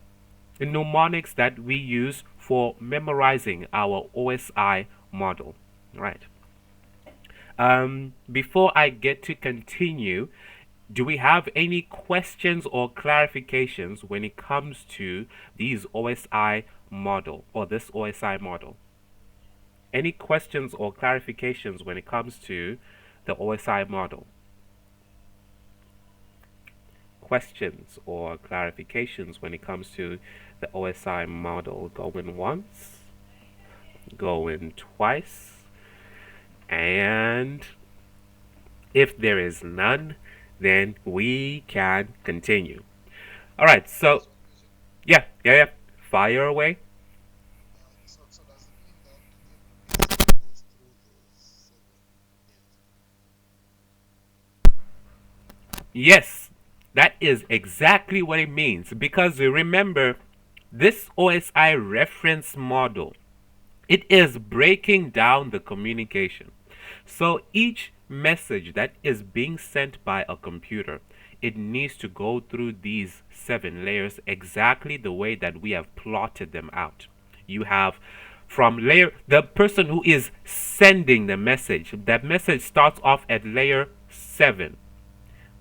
mnemonics that we use for memorizing our OSI model. Right. Before I get to continue, do we have any questions or clarifications when it comes to these OSI model or this OSI model? Any questions or clarifications when it comes to the OSI model? Questions or clarifications when it comes to the OSI model? Going once, going twice, and if there is none, then we can continue. All right, so yeah, fire away. Yes, that is exactly what it means because remember, this OSI reference model, it is breaking down the communication. So each message that is being sent by a computer, it needs to go through these 7 layers exactly the way that we have plotted them out. You have from layer, the person who is sending the message, that message starts off at layer 7.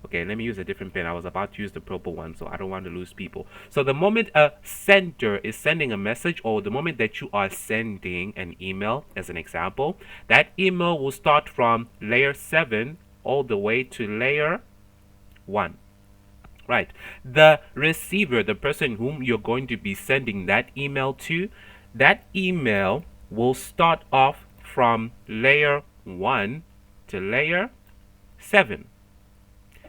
Okay, let me use a different pen. I was about to use the purple one, so I don't want to lose people. So the moment a sender is sending a message, or the moment that you are sending an email, as an example, that email will start from layer 7 all the way to layer 1. Right. The receiver, the person whom you're going to be sending that email to, that email will start off from layer 1 to layer 7.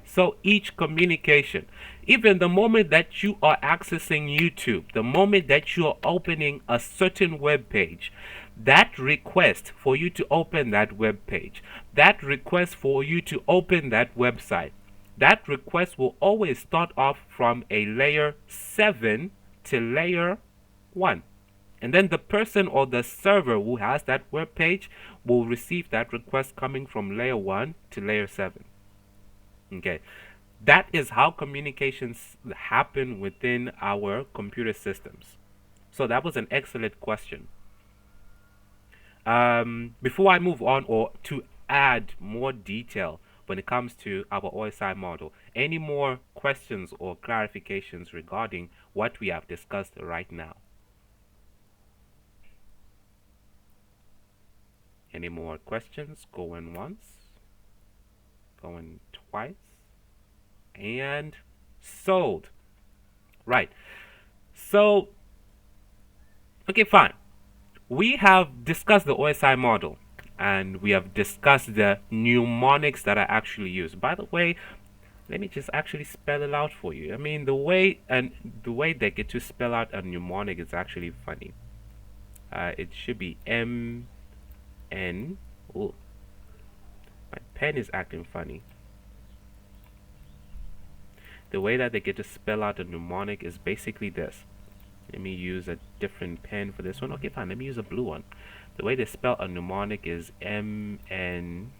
So each communication, even the moment that you are accessing YouTube, the moment that you are opening a certain web page, that request for you to open that web page, that request for you to open that website, that request will always start off from a layer 7 to layer 1. And then the person or the server who has that web page will receive that request coming from layer 1 to layer 7. Okay, that is how communications happen within our computer systems. So that was an excellent question. Before I move on, or to add more detail when it comes to our OSI model, any more questions or clarifications regarding what we have discussed right now? Any more questions? Going once, going twice, and sold. Right. So, okay, fine. We have discussed the OSI model and we have discussed the mnemonics that are actually used. By the way, let me just actually spell it out for you. I mean, the way they get to spell out a mnemonic is actually funny. It should be M-N. Oh, my pen is acting funny. The way that they get to spell out a mnemonic is basically this. Let me use a different pen for this one. Okay, fine. Let me use a blue one. The way they spell a mnemonic is M-N-E-U-N-O-M-I-C.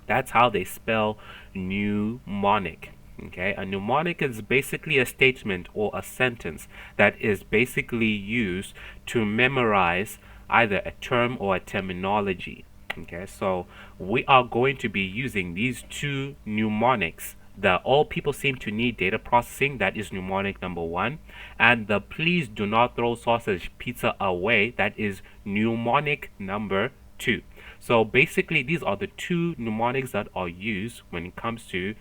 That's how they spell mnemonic. Okay, a mnemonic is basically a statement or a sentence that is basically used to memorize either a term or a terminology. Okay, so we are going to be using these two mnemonics. The all people seem to need data processing, that is mnemonic number one, and the please do not throw sausage pizza away, that is mnemonic number two. So basically, these are the two mnemonics that are used when it comes to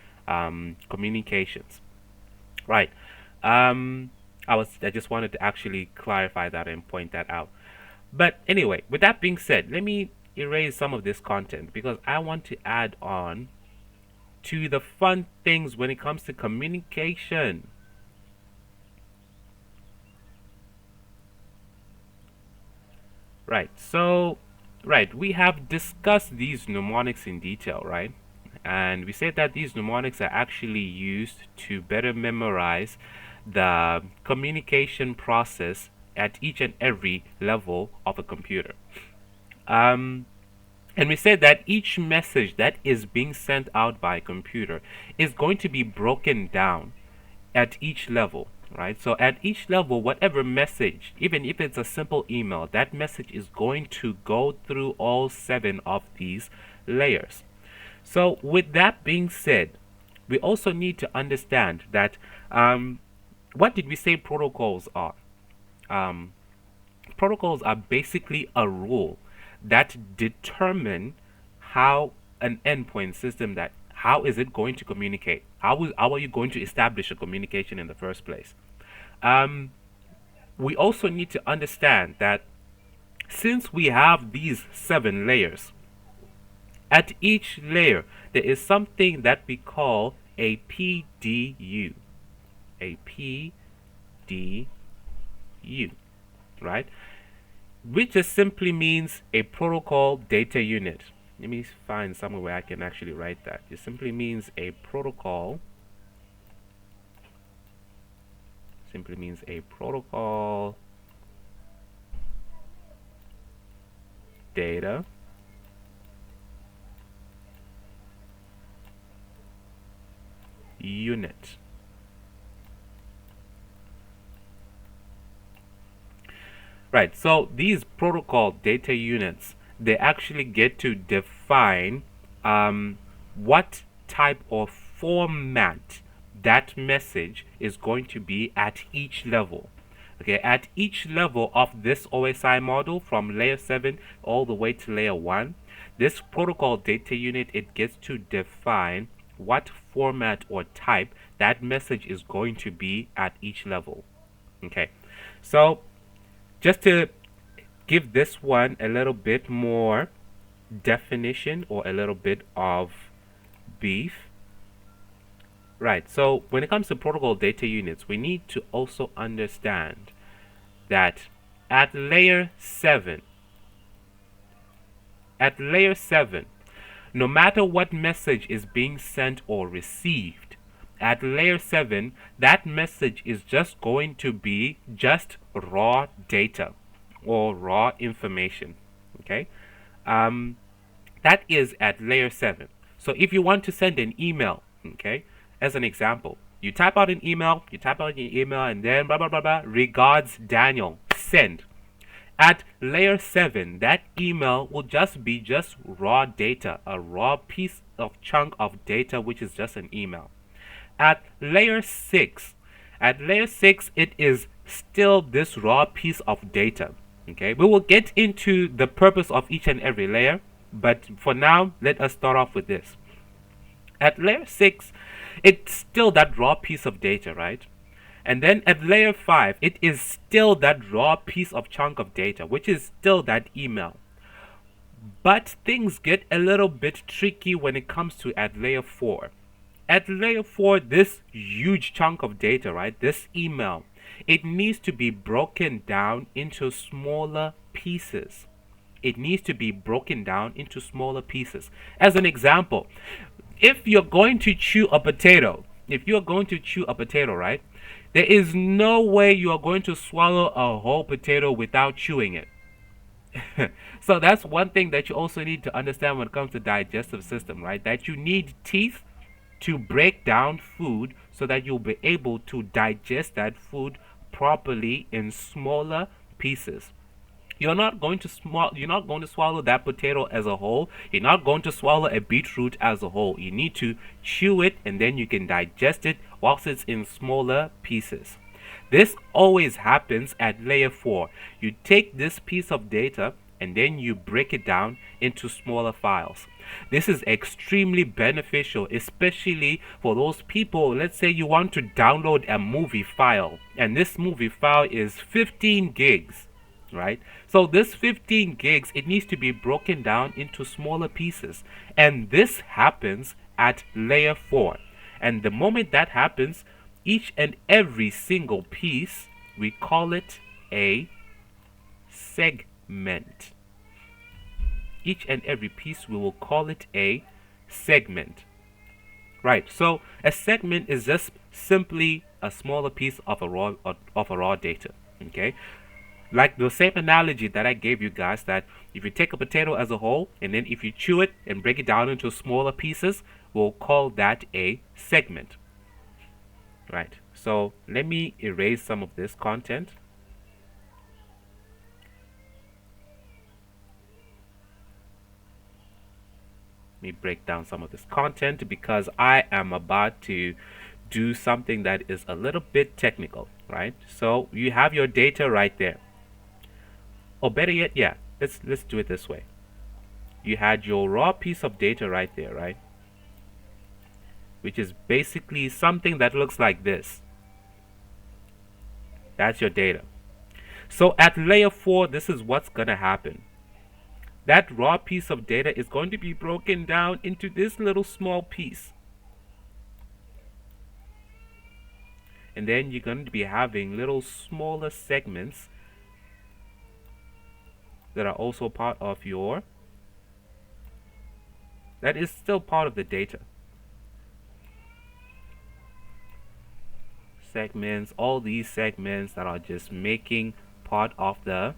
communications. Right. Um, I just wanted to actually clarify that and point that out. But anyway, with that being said, let me erase some of this content because I want to add on to the fun things when it comes to communication. Right. So, right, we have discussed these mnemonics in detail, right? And we said that these mnemonics are actually used to better memorize the communication process at each and every level of a computer. Um, and we said that each message that is being sent out by a computer is going to be broken down at each level, right? So at each level, whatever message, even if it's a simple email, that message is going to go through all 7 of these layers. So with that being said, we also need to understand that what did we say protocols are? Um, Protocols are basically a rule that determine how an endpoint system that how is it going to communicate? How are you going to establish a communication in the first place? Um, we also need to understand that since we have these 7 layers, at each layer there is something that we call a PDU. A PDU, right? Which just simply means a protocol data unit. Let me find somewhere where I can actually write that. It simply means a protocol. Simply means a protocol data unit. Right, so these protocol data units, they actually get to define what type of format that message is going to be at each level. Okay, at each level of this OSI model from layer 7 all the way to layer 1, this protocol data unit, it gets to define what format or type that message is going to be at each level. Okay, so just to give this one a little bit more definition or a little bit of beef. Right, so when it comes to protocol data units, we need to also understand that at layer 7, no matter what message is being sent or received, at layer 7, that message is just going to be just raw data or raw information. Okay, that is at layer 7. So if you want to send an email, okay, as an example, you type out an email, and then blah blah blah blah, regards Daniel, send. At layer 7, that email will just be just raw data, a raw piece of chunk of data, which is just an email. At layer 6, it is still this raw piece of data. Okay, we will get into the purpose of each and every layer, but for now, let us start off with this. At layer 6, it's still that raw piece of data, right? And then at layer 5, it is still that raw piece of chunk of data, which is still that email. But things get a little bit tricky when it comes to at layer 4. At layer 4, this huge chunk of data, right, this email, it needs to be broken down into smaller pieces. It needs to be broken down into smaller pieces. As an example, if you're going to chew a potato, right, there is no way you are going to swallow a whole potato without chewing it. So that's one thing that you also need to understand when it comes to digestive system, right? That you need teeth to break down food so that you'll be able to digest that food properly in smaller pieces. You're not going to swallow that potato as a whole. You're not going to swallow a beetroot as a whole. You need to chew it and then you can digest it whilst it's in smaller pieces. This always happens at layer 4. You take this piece of data and then you break it down into smaller files. This is extremely beneficial, especially for those people. Let's say you want to download a movie file and this movie file is 15 gigs, right? So this 15 gigs, it needs to be broken down into smaller pieces, and this happens at layer 4. And the moment that happens, each and every single piece, we call it a segment. Each and every piece, we will call it a segment. Right, so a segment is just simply a smaller piece of a raw data. Okay, like the same analogy that I gave you guys, that if you take a potato as a whole and then if you chew it and break it down into smaller pieces, we'll call that a segment. Right, so let me erase some of this content. Let me break down some of this content because I am about to do something that is a little bit technical, right? So you have your data right there. Or better yet, yeah, let's do it this way. You had your raw piece of data right there, right? Which is basically something that looks like this. That's your data. So at layer 4, this is what's gonna happen. That raw piece of data is going to be broken down into this little small piece. And then you're going to be having little smaller segments that are also part of your, that is still part of the data. Segments, all these segments that are just making part of the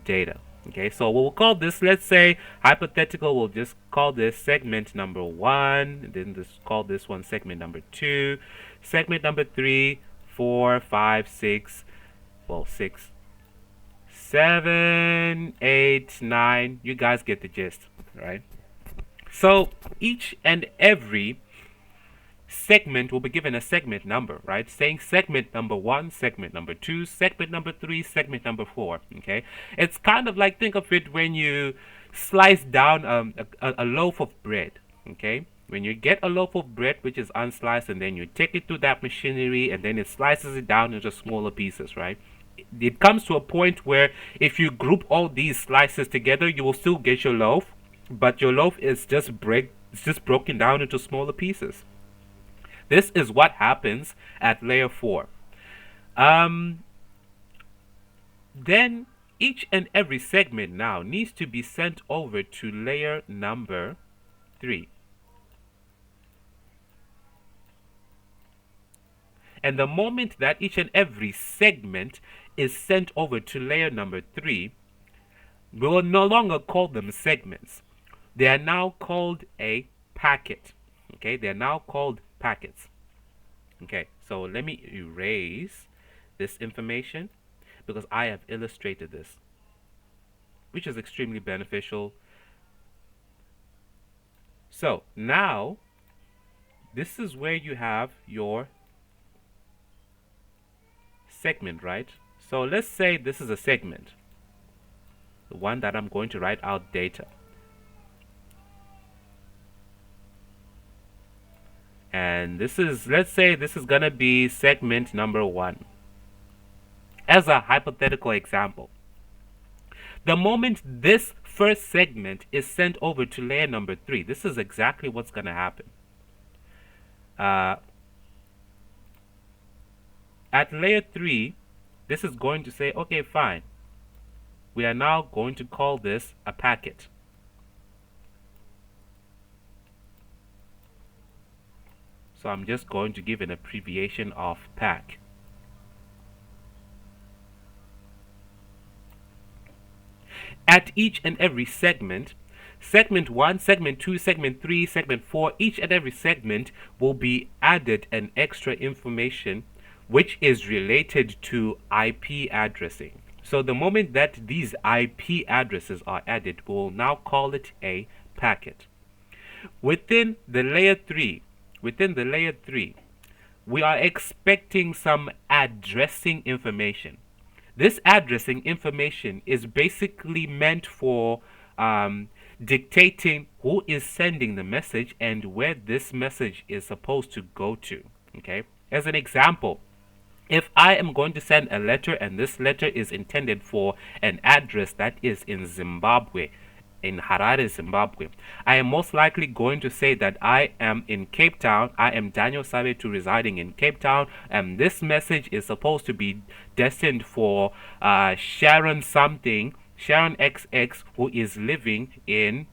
data. Okay, so we'll call this, let's say, hypothetical, we'll just call this segment number 1, and then just call this one segment number 2, segment number 3, 4, 5, 6, well, 6, 7, 8, 9, you guys get the gist, right? So each and every segment will be given a segment number, right? Saying segment number 1, segment number 2, segment number 3, segment number 4. Okay, it's kind of like, think of it when you slice down a loaf of bread. Okay, when you get a loaf of bread which is unsliced and then you take it to that machinery and then it slices it down into smaller pieces, right? It comes to a point where if you group all these slices together, you will still get your loaf, but your loaf is just broken down into smaller pieces. This is what happens at layer 4. Then each and every segment now needs to be sent over to layer number 3. And the moment that each and every segment is sent over to layer number 3, we will no longer call them segments. They are now called a packet. Okay, they are now called packets. Okay, so let me erase this information because I have illustrated this, which is extremely beneficial. So now this is where you have your segment, right? So let's say this is a segment, the one that I'm going to write out data. And this is, let's say this is gonna be segment number 1 as a hypothetical example. The moment this first segment is sent over to layer number 3, this is exactly what's gonna happen. At layer 3, this is going to say, okay, fine, we are now going to call this a packet. So I'm just going to give an abbreviation of pack. At each and every segment, segment 1, segment 2, segment 3, segment 4, each and every segment will be added an extra information which is related to IP addressing. So the moment that these IP addresses are added, we'll now call it a packet. Within the layer 3, we are expecting some addressing information. This addressing information is basically meant for dictating who is sending the message and where this message is supposed to go to. Okay, as an example, if I am going to send a letter and this letter is intended for an address that is in Zimbabwe, in Harare, Zimbabwe, I am most likely going to say that I am in Cape Town. I am Daniel Savetu residing in Cape Town, and this message is supposed to be destined for Sharon something, Sharon XX, who is living in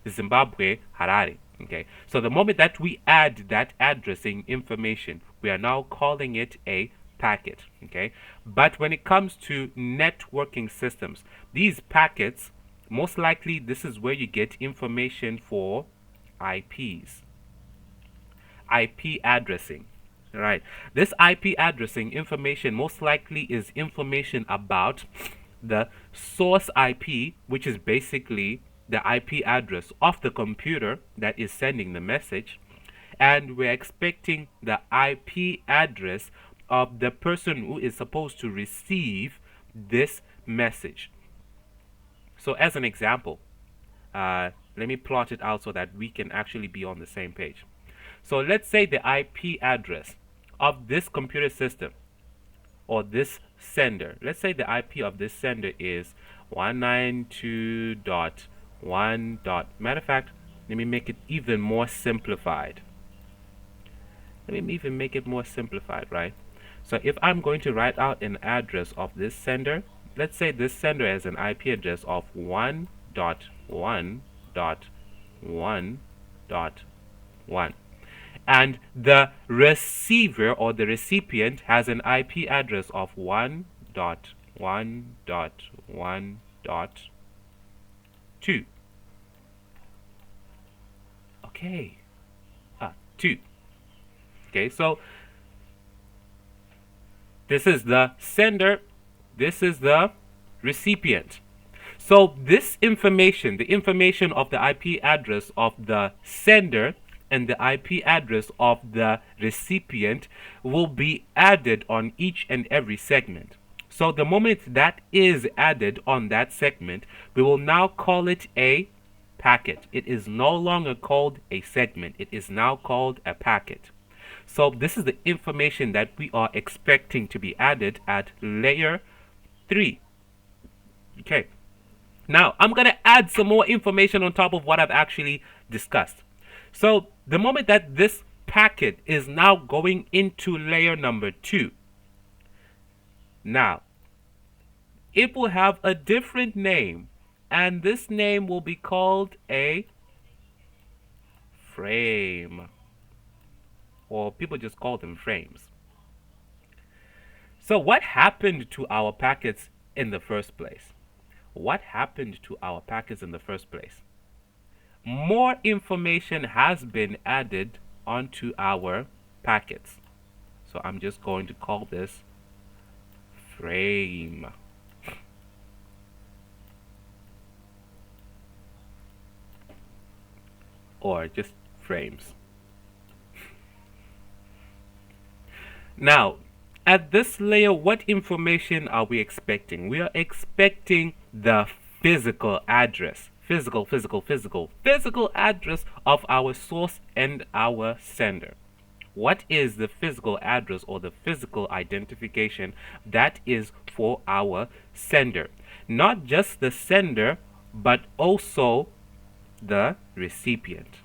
Zimbabwe, Harare. Okay, so the moment that we add that addressing information, we are now calling it a packet. Okay, but when it comes to networking systems, these packets, most likely this is where you get information for IPs, IP addressing. All right, this IP addressing information most likely is information about the source IP, which is basically the IP address of the computer that is sending the message, and we're expecting the IP address of the person who is supposed to receive this message. So as an example, let me plot it out so that we can actually be on the same page. So let's say the IP address of this computer system or this sender, let's say the IP of this sender is 192.1. Matter of fact, let me make it even more simplified. Right? So if I'm going to write out an address of this sender, let's say this sender has an IP address of 1.1.1.1, and the receiver or the recipient has an IP address of 1.1.1.2. Okay, 2. Okay, so this is the sender, this is the recipient. So this information, the information of the IP address of the sender and the IP address of the recipient, will be added on each and every segment. So the moment that is added on that segment, we will now call it a packet. It is no longer called a segment. It is now called a packet. So this is the information that we are expecting to be added at layer 3. Okay. Now, I'm going to add some more information on top of what I've actually discussed. So the moment that this packet is now going into layer number 2, now, it will have a different name, and this name will be called a frame, or people just call them frames. So what happened to our packets in the first place? More information has been added onto our packets. So I'm just going to call this frame. Or just frames. Now, at this layer, what information are we expecting? We are expecting the physical address. Physical address of our source and our sender. What is the physical address or the physical identification that is for our sender? Not just the sender, but also the recipient.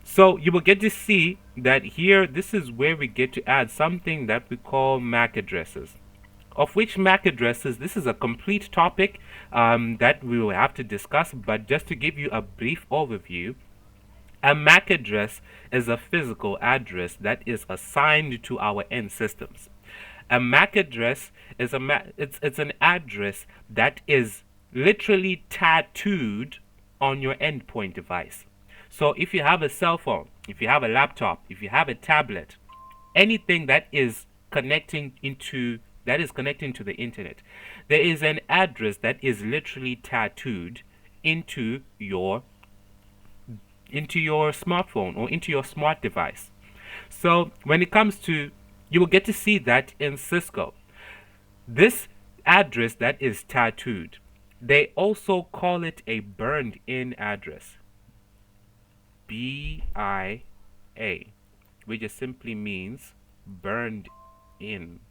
So you will get to see that here, this is where we get to add something that we call MAC addresses. Of which MAC addresses, this is a complete topic that we will have to discuss, but just to give you a brief overview, a MAC address is a physical address that is assigned to our end systems. A MAC address is it's an address that is literally tattooed on your endpoint device. So if you have a cell phone, if you have a laptop, if you have a tablet, anything that is connecting to the internet, there is an address that is literally tattooed into your smartphone or into your smart device. So when it comes to, you will get to see that in Cisco. This address that is tattooed, they also call it a burned in address. BIA, which just simply means burned in.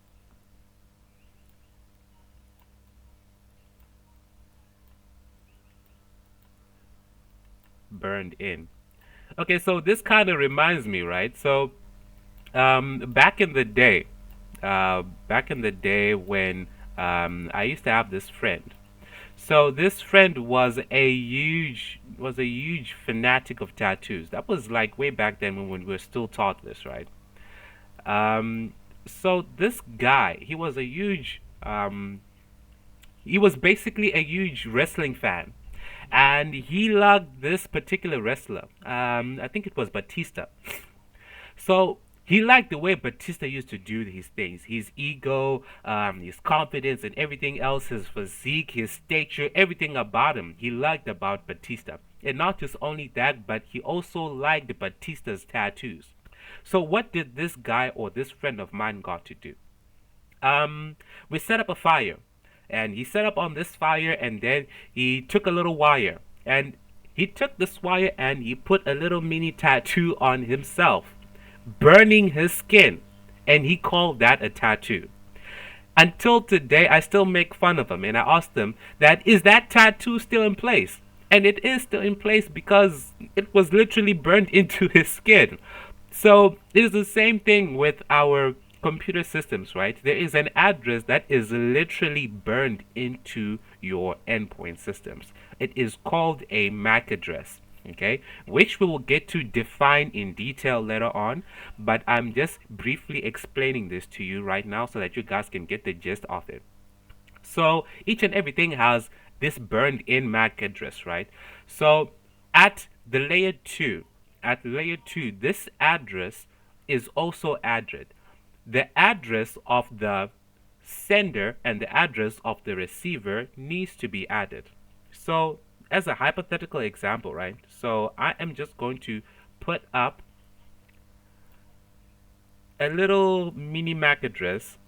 Burned in. Okay, so this kind of reminds me, right? So, back in the day, when I used to have this friend. So this friend was a huge fanatic of tattoos. That was like way back then when we were still taught this, right? So this guy, he was basically a huge wrestling fan, and he loved this particular wrestler. I think it was Batista. So he liked the way Batista used to do his things, his ego, his confidence, and everything else, his physique, his stature, everything about him. He liked about Batista. And not just only that, but he also liked Batista's tattoos. So what did this guy or this friend of mine got to do? We set up a fire, and he set up on this fire, and then he took a little wire, and he took this wire and he put a little mini tattoo on himself, burning his skin, and he called that a tattoo. Until today, I still make fun of him, and I asked him that is that tattoo still in place? And it is still in place because it was literally burned into his skin. So it is the same thing with our computer systems, right? There is an address that is literally burned into your endpoint systems. It is called a MAC address, okay, which we will get to define in detail later on, but I'm just briefly explaining this to you right now so that you guys can get the gist of it. So each and everything has this burned in MAC address, right? So at the layer 2, this address is also added. The address of the sender and the address of the receiver needs to be added. So as a hypothetical example, right? So I am just going to put up a little mini MAC address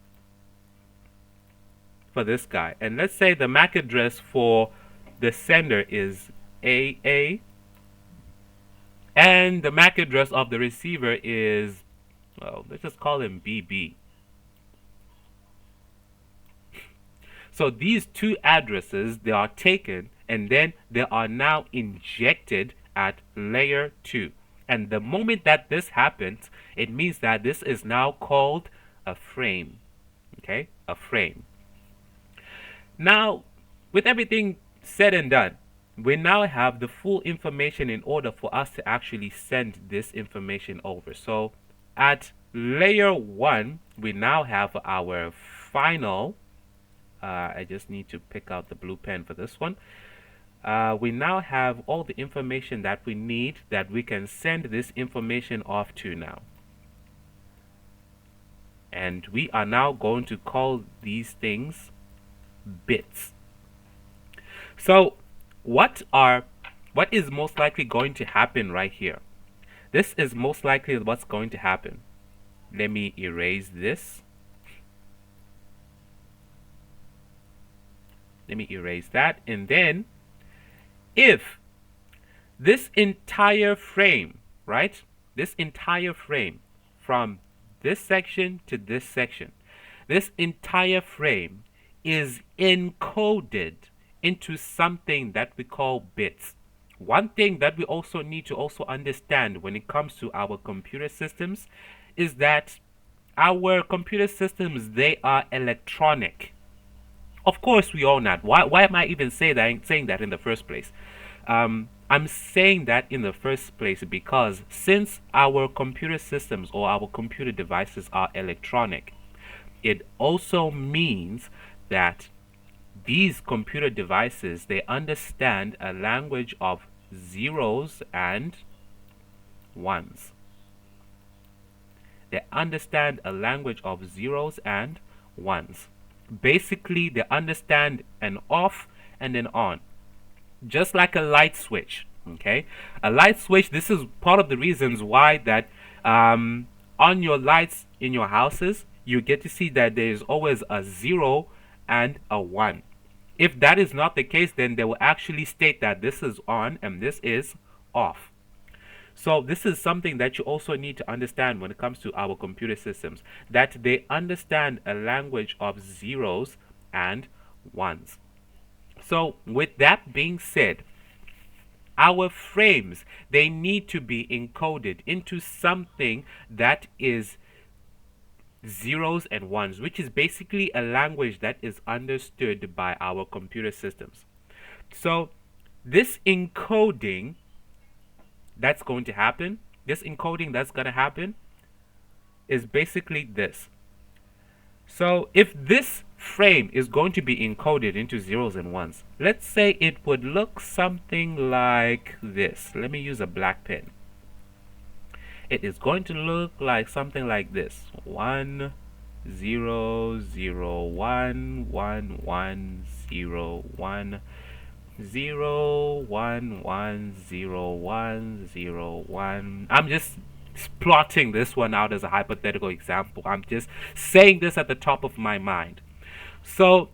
for this guy. And let's say the MAC address for the sender is AA, and the MAC address of the receiver is, well, let's just call him BB. So these two addresses, they are taken and then they are now injected at layer 2. And the moment that this happens, it means that this is now called a frame. Okay, a frame. Now, with everything said and done, we now have the full information in order for us to actually send this information over. So at layer 1, we now have our final, I just need to pick out the blue pen for this one. We now have all the information that we need that we can send this information off to now. And we are now going to call these things bits. So what is most likely going to happen right here? This is most likely what's going to happen. Let me erase this. Let me erase that. And then if this entire frame, right? This entire frame from this section to this section, this entire frame is encoded into something that we call bits. One thing that we also need to also understand when it comes to our computer systems is that our computer systems, they are electronic. Of course, we all know. Why am I even saying that in the first place? I'm saying that in the first place because since our computer systems or our computer devices are electronic, it also means that these computer devices, they understand a language of zeros and ones. They understand a language of zeros and ones. Basically, they understand an off and an on, just like a light switch. Okay, a light switch. This is part of the reasons why that on your lights in your houses, you get to see that there is always a zero and a one. If that is not the case, then they will actually state that this is on and this is off. So this is something that you also need to understand when it comes to our computer systems, that they understand a language of zeros and ones. So with that being said, our frames, they need to be encoded into something that is zeros and ones, which is basically a language that is understood by our computer systems. So this encoding that's going to happen, this encoding that's going to happen is basically this. So if this frame is going to be encoded into zeros and ones, let's say it would look something like this. Let me use a black pen. It is going to look like something like this: 1 0 0 1 1 1 0 1 0 1 1 0 1 0 1. I'm just plotting this one out as a hypothetical example. I'm just saying this at the top of my mind. So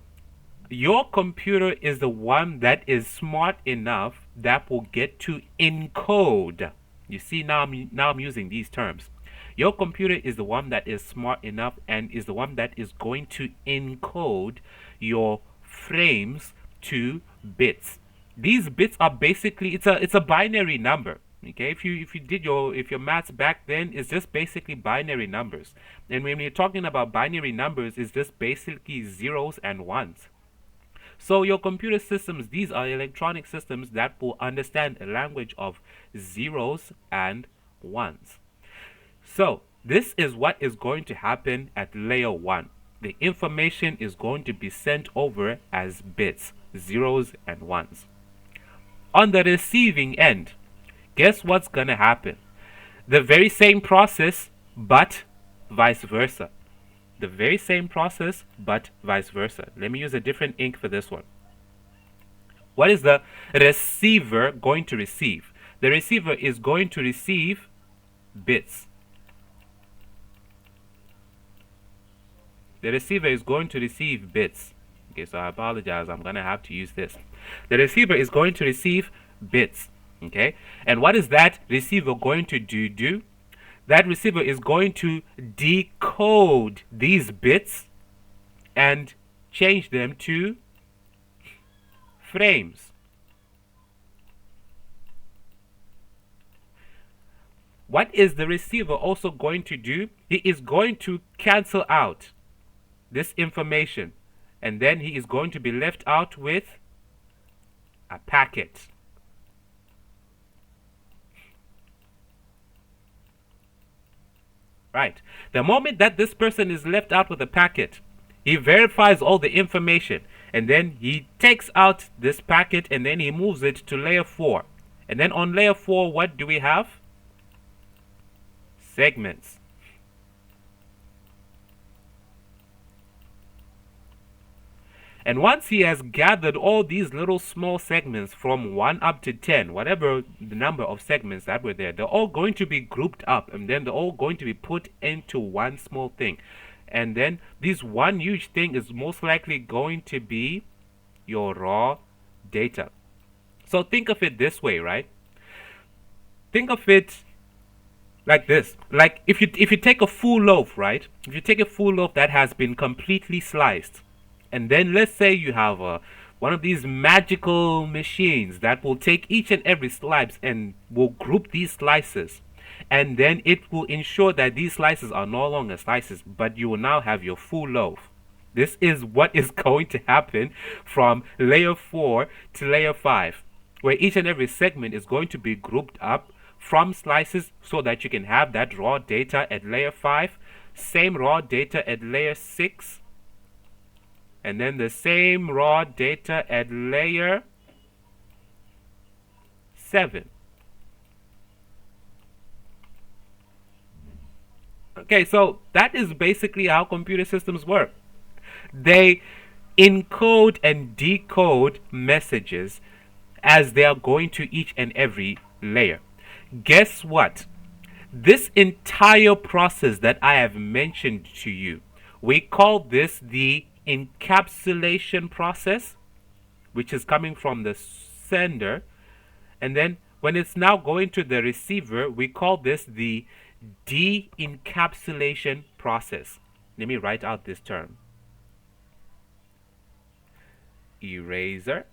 your computer is the one that is smart enough that will get to encode. You see, now I'm using these terms. Your computer is the one that is smart enough and is the one that is going to encode your frames to bits. These bits are basically, it's a binary number. Okay, if you did your maths back then, it's just basically binary numbers. And when you're talking about binary numbers, it's just basically zeros and ones. So your computer systems, these are electronic systems that will understand a language of zeros and ones. So this is what is going to happen at layer 1. The information is going to be sent over as bits, zeros and ones. On the receiving end, guess what's going to happen? The very same process, but vice versa. The very same process, but vice versa. Let me use a different ink for this one. What is the receiver going to receive? The receiver is going to receive bits. The receiver is going to receive bits. Okay, so I apologize. I'm going to have to use this. The receiver is going to receive bits. Okay, and what is that receiver going to do? That receiver is going to decode these bits and change them to frames. What is the receiver also going to do? He is going to cancel out this information, and then he is going to be left out with a packet. Right. The moment that this person is left out with a packet, he verifies all the information, and then he takes out this packet and then he moves it to layer 4. And then on layer 4, what do we have? Segments. And once he has gathered all these little small segments from 1 up to 10, whatever the number of segments that were there, they're all going to be grouped up, and then they're all going to be put into one small thing. And then this one huge thing is most likely going to be your raw data. So think of it this way, right? Think of it like this. Like if you take a full loaf, right? If you take a full loaf that has been completely sliced, and then let's say you have one of these magical machines that will take each and every slice and will group these slices. And then it will ensure that these slices are no longer slices, but you will now have your full loaf. This is what is going to happen from layer 4 to layer 5, where each and every segment is going to be grouped up from slices so that you can have that raw data at layer 5, same raw data at layer 6, and then the same raw data at layer 7. Okay, so that is basically how computer systems work. They encode and decode messages as they are going to each and every layer. Guess what? This entire process that I have mentioned to you, we call this the encapsulation process, which is coming from the sender. And then when it's now going to the receiver, we call this the de-encapsulation process. Let me write out this term. Eraser.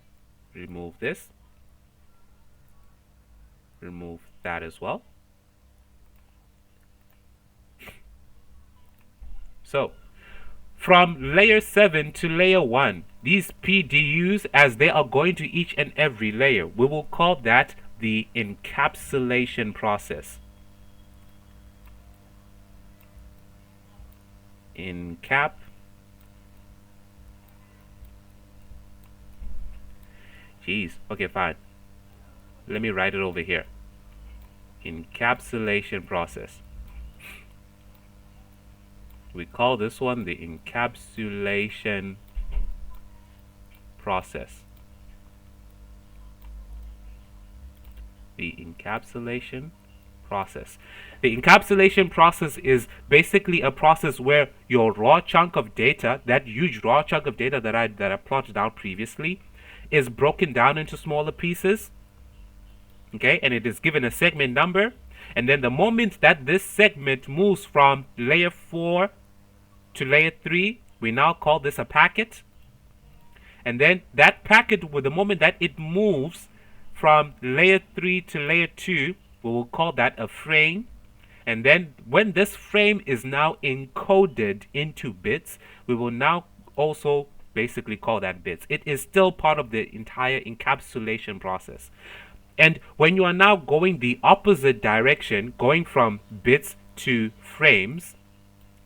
Remove this. Remove that as well. So, from layer 7 to layer 1, these PDUs, as they are going to each and every layer, we will call that the encapsulation process. Encap. Jeez. Okay, fine. Let me write it over here. Encapsulation process. We call this one the encapsulation process. The encapsulation process. The encapsulation process is basically a process where your raw chunk of data, that huge raw chunk of data that I plotted out previously, is broken down into smaller pieces. Okay, and it is given a segment number, and then the moment that this segment moves from layer 4 to layer 3, we now call this a packet. And then that packet, with the moment that it moves from layer 3 to layer 2, we will call that a frame. And then when this frame is now encoded into bits, we will now also basically call that bits. It is still part of the entire encapsulation process. And when you are now going the opposite direction, going from bits to frames,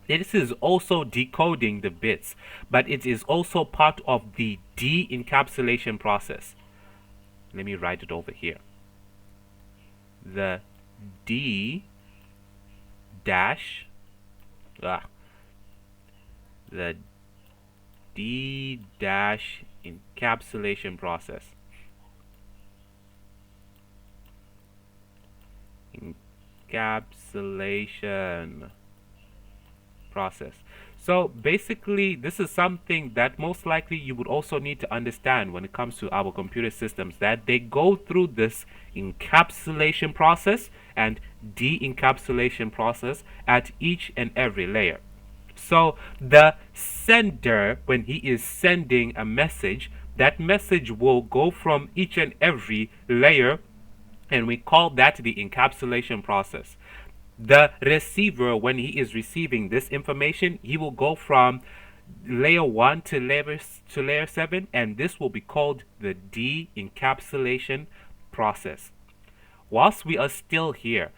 this is also decoding the bits, but it is also part of the de-encapsulation process. Let me write it over here. The D dash, the D dash encapsulation process. Encapsulation process. So basically, this is something that most likely you would also need to understand when it comes to our computer systems, that they go through this encapsulation process and de-encapsulation process at each and every layer. So the sender, when he is sending a message, that message will go from each and every layer, and we call that the encapsulation process. The receiver, when he is receiving this information, he will go from layer 1 to layer 7, and this will be called the de-encapsulation process. Whilst we are still here,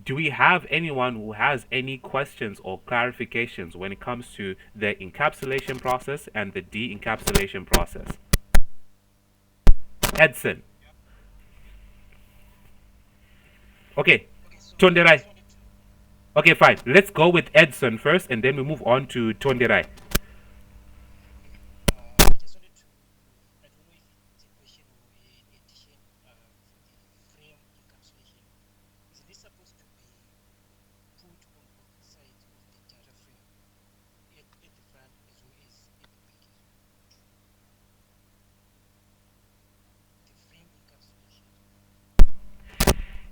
do we have anyone who has any questions or clarifications when it comes to the encapsulation process and the de-encapsulation process? Edson. Okay, Tonderai. Okay, fine. Let's go with Edson first, and then we move on to Tonderai.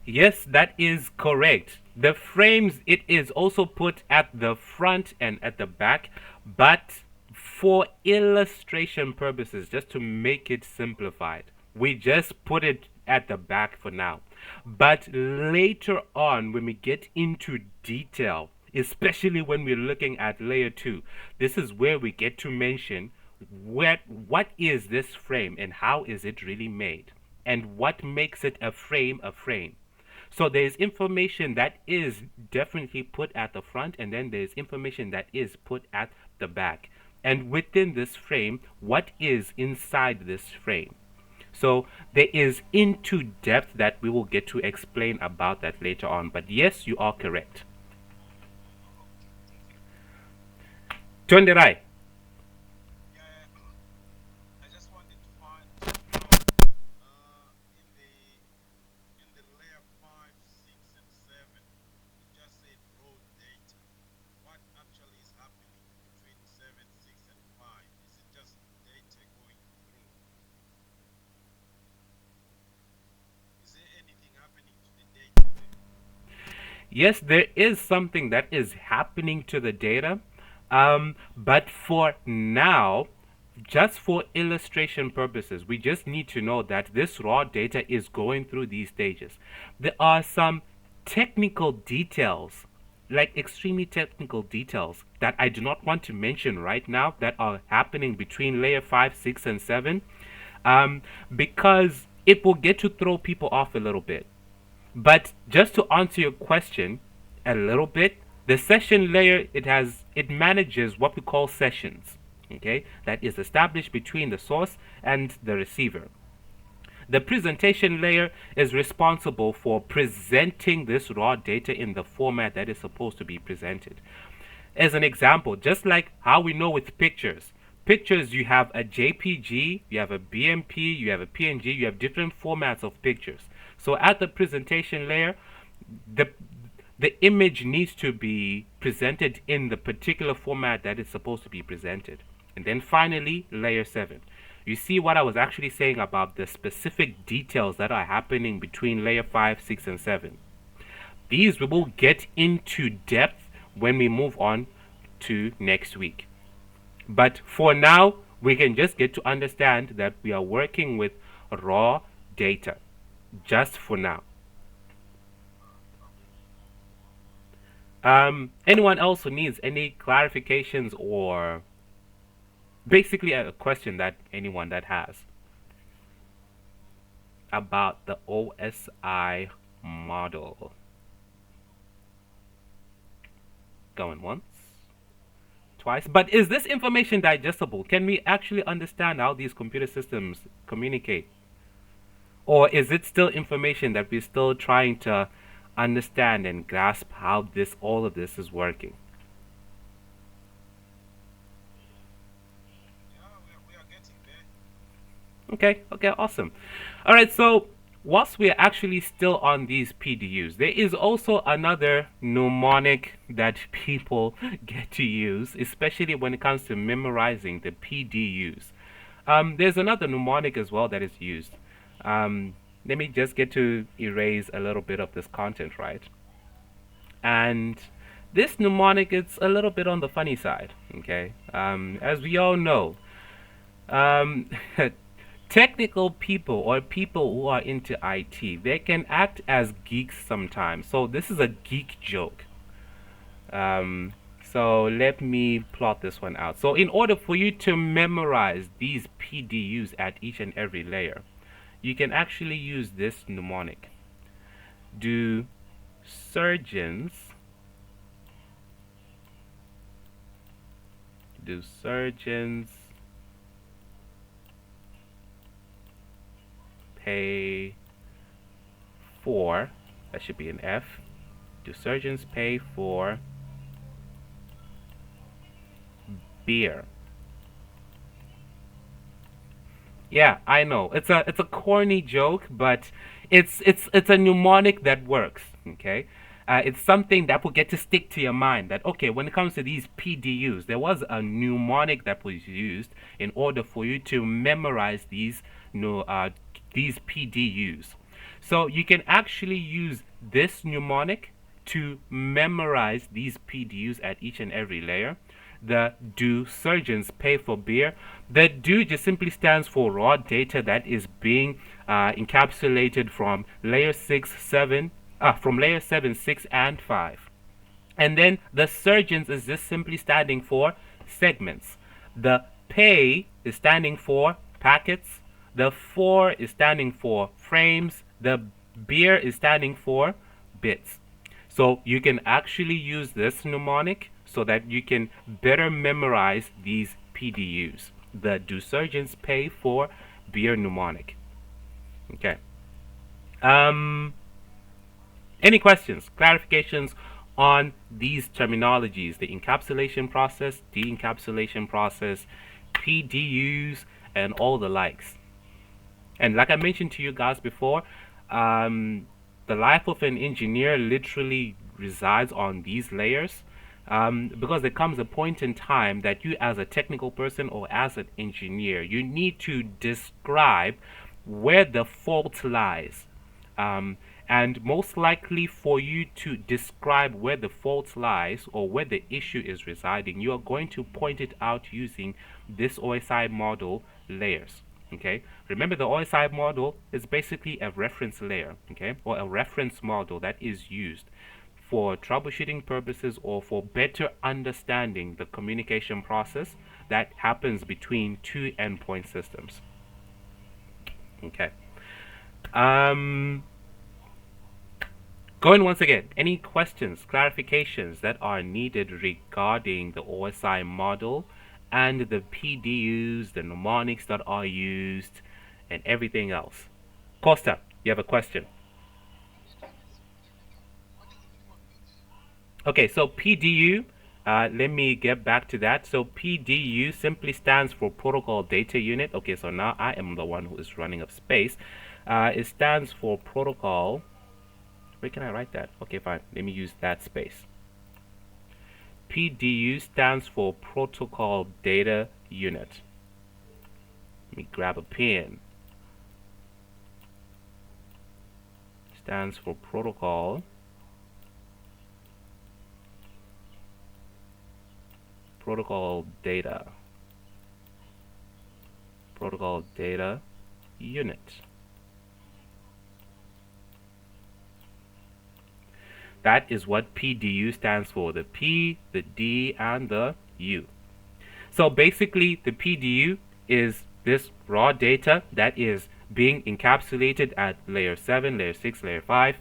Yes, that is correct. The frames, it is also put at the front and at the back, but for illustration purposes, just to make it simplified, we just put it at the back for now. But later on, when we get into detail, especially when we're looking at layer 2, this is where we get to mention what is this frame and how is it really made, and what makes it a frame a frame. So there's information that is definitely put at the front, and then there's information that is put at the back. and within this frame, what is inside this frame. So there is into depth that we will get to explain about that later on. But yes, you are correct. Tuenderai. Yes, there is something that is happening to the data, but for now, just for illustration purposes, we just need to know that this raw data is going through these stages. There are some technical details, like extremely technical details, that I do not want to mention right now that are happening between layer 5, 6, and 7, because it will get to throw people off a little bit. But just to answer your question a little bit, the session layer, it manages what we call sessions, okay, that is established between the source and the receiver. The presentation layer is responsible for presenting this raw data in the format that is supposed to be presented. As an example, just like how we know with pictures, you have a JPG, you have a BMP, you have a PNG, you have different formats of pictures. So at the presentation layer, the image needs to be presented in the particular format that is supposed to be presented. And then finally, layer 7. You see what I was actually saying about the specific details that are happening between layer 5, 6, and 7. These we will get into depth when we move on to next week. But for now, we can just get to understand that we are working with raw data, just for now. Anyone else who needs any clarifications or basically a question that anyone that has about the OSI model? Going once, twice. But is this information digestible? Can we actually understand how these computer systems communicate? Or is it still information that we're still trying to understand and grasp how all of this is working? Okay, awesome. All right, so whilst we're actually still on these PDUs, there is also another mnemonic that people get to use, especially when it comes to memorizing the PDUs. There's another mnemonic as well that is used. Let me just get to erase a little bit of this content, right? And this mnemonic, it's a little bit on the funny side, okay? As we all know, um, technical people or people who are into IT, they can act as geeks sometimes. So this is a geek joke. So let me plot this one out. So in order for you to memorize these PDUs at each and every layer, you can actually use this mnemonic. Do surgeons pay for, that should be an F, do surgeons pay for beer? Yeah, I know. It's a corny joke, but it's a mnemonic that works, okay? It's something that will get to stick to your mind that, okay, when it comes to these PDUs, there was a mnemonic that was used in order for you to memorize these PDUs. So you can actually use this mnemonic to memorize these PDUs at each and every layer. The do surgeons pay for beer? The do just simply stands for raw data that is being encapsulated from layer 6, 7, from layer 7, 6, and 5. And then the surgeons is just simply standing for segments. The pay is standing for packets. The 4 is standing for frames. The beer is standing for bits. So you can actually use this mnemonic so that you can better memorize these PDUs. The do surgeons pay for beer mnemonic? Okay. Um, any questions, clarifications on these terminologies? The encapsulation process, de-encapsulation process, PDUs, and all the likes. And like I mentioned to you guys before, um, the life of an engineer literally resides on these layers, because there comes a point in time that you, as a technical person or as an engineer, you need to describe where the fault lies. Um, and most likely for you to describe where the fault lies or where the issue is residing, you are going to point it out using this OSI model layers. Okay, remember the OSI model is basically a reference layer, okay, or a reference model that is used for troubleshooting purposes or for better understanding the communication process that happens between two endpoint systems. Okay. Going once again, any questions, clarifications that are needed regarding the OSI model and the PDUs, the mnemonics that are used, and everything else? Costa, you have a question. Okay, so PDU, let me get back to that. So PDU simply stands for Protocol Data Unit. Okay, so now I am the one who is running up space. It stands for Protocol. Where can I write that? Okay, fine. Let me use that space. PDU stands for Protocol Data Unit. Let me grab a pen. Stands for Protocol Data Unit. That is what PDU stands for, the P, the D, and the U. So basically, the PDU is this raw data that is being encapsulated at layer 7, layer 6, layer 5.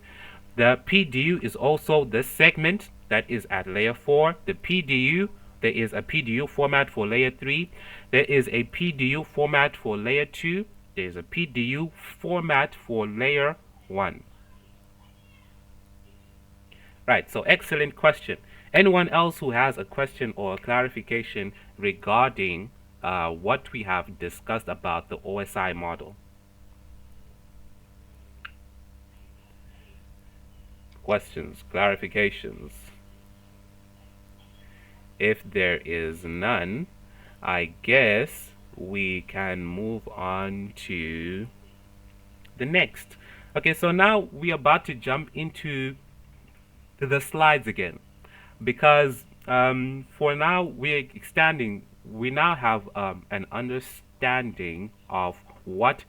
The PDU is also the segment that is at layer 4. The PDU, there is a PDU format for layer 3. There is a PDU format for layer 2. There is a PDU format for layer 1. Right, so excellent question. Anyone else who has a question or a clarification regarding what we have discussed about the OSI model? Questions, clarifications? If there is none, I guess we can move on to the next. Okay, so now we are about to jump into the slides again, because for now we're extending. We now have an understanding of what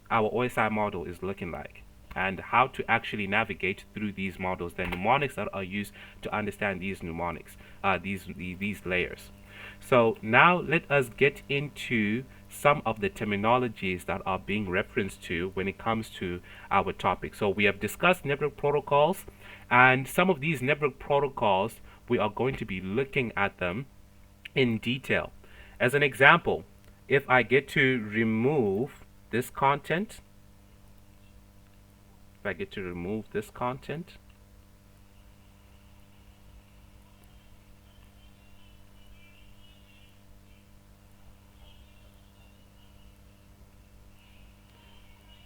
our OSI model is looking like and how to actually navigate through these models, the mnemonics that are used to understand these mnemonics, these layers. So now let us get into some of the terminologies that are being referenced to when it comes to our topic. So we have discussed network protocols, and some of these network protocols, we are going to be looking at them in detail. As an example, if I get to remove this content, if I get to remove this content,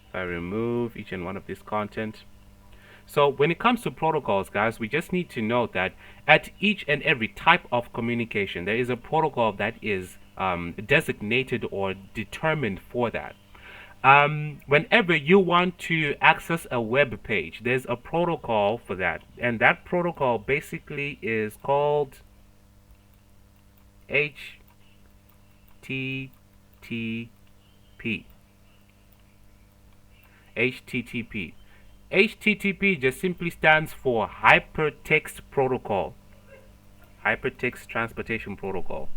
if I remove each and one of this content. So when it comes to protocols, guys, we just need to note that at each and every type of communication, there is a protocol that is designated or determined for that. Whenever you want to access a web page, there's a protocol for that, and that protocol basically is called HTTP. HTTP. HTTP just simply stands for Hypertext Protocol. Hypertext Transportation Protocol.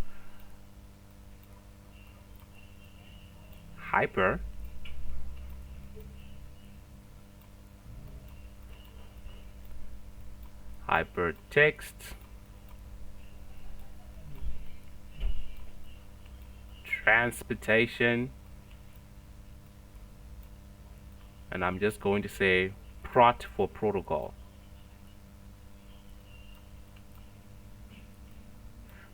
Hypertext transportation, and I'm just going to say prot for protocol.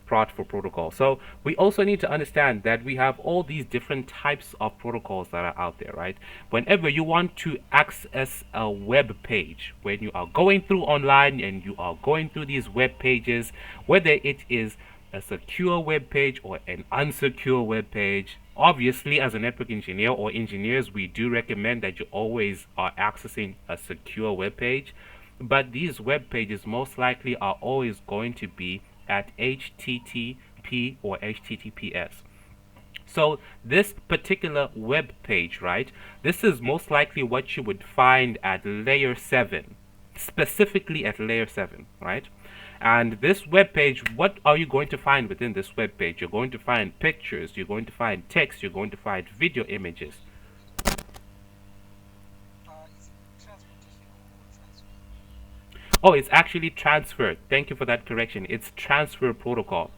Prot for protocol. So we also need to understand that we have all these different types of protocols that are out there, right? Whenever you want to access a web page, when you are going through online and you are going through these web pages, whether it is a secure web page or an unsecure web page, obviously as a network engineer or engineers, we do recommend that you always are accessing a secure web page. But these web pages most likely are always going to be at HTTP or HTTPS. So this particular web page, right, this is most likely what you would find at layer 7, specifically at layer 7, right? And this web page, what are you going to find within this web page? You're going to find pictures, you're going to find text, you're going to find video images. Oh, it's actually transfer. Thank you for that correction. It's transfer protocol.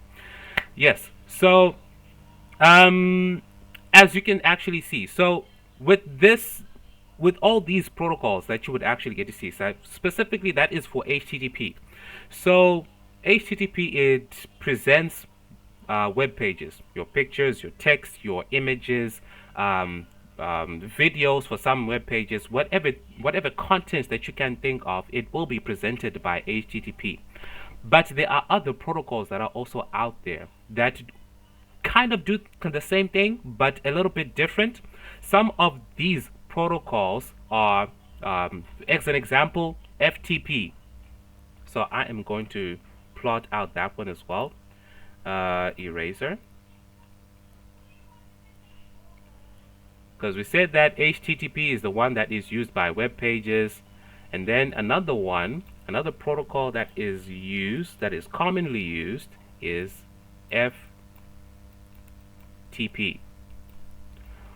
Yes. So, as you can actually see, so with this, with all these protocols that you would actually get to see, so specifically that is for HTTP. So HTTP, it presents web pages, your pictures, your text, your images, videos for some web pages, whatever contents that you can think of, it will be presented by HTTP. But there are other protocols that are also out there that kind of do the same thing, but a little bit different. Some of these protocols are, as an example, FTP. So I am going to plot out that one as well. Eraser. Because we said that HTTP is the one that is used by web pages, and then another one, another protocol that is used, that is commonly used, is FTP.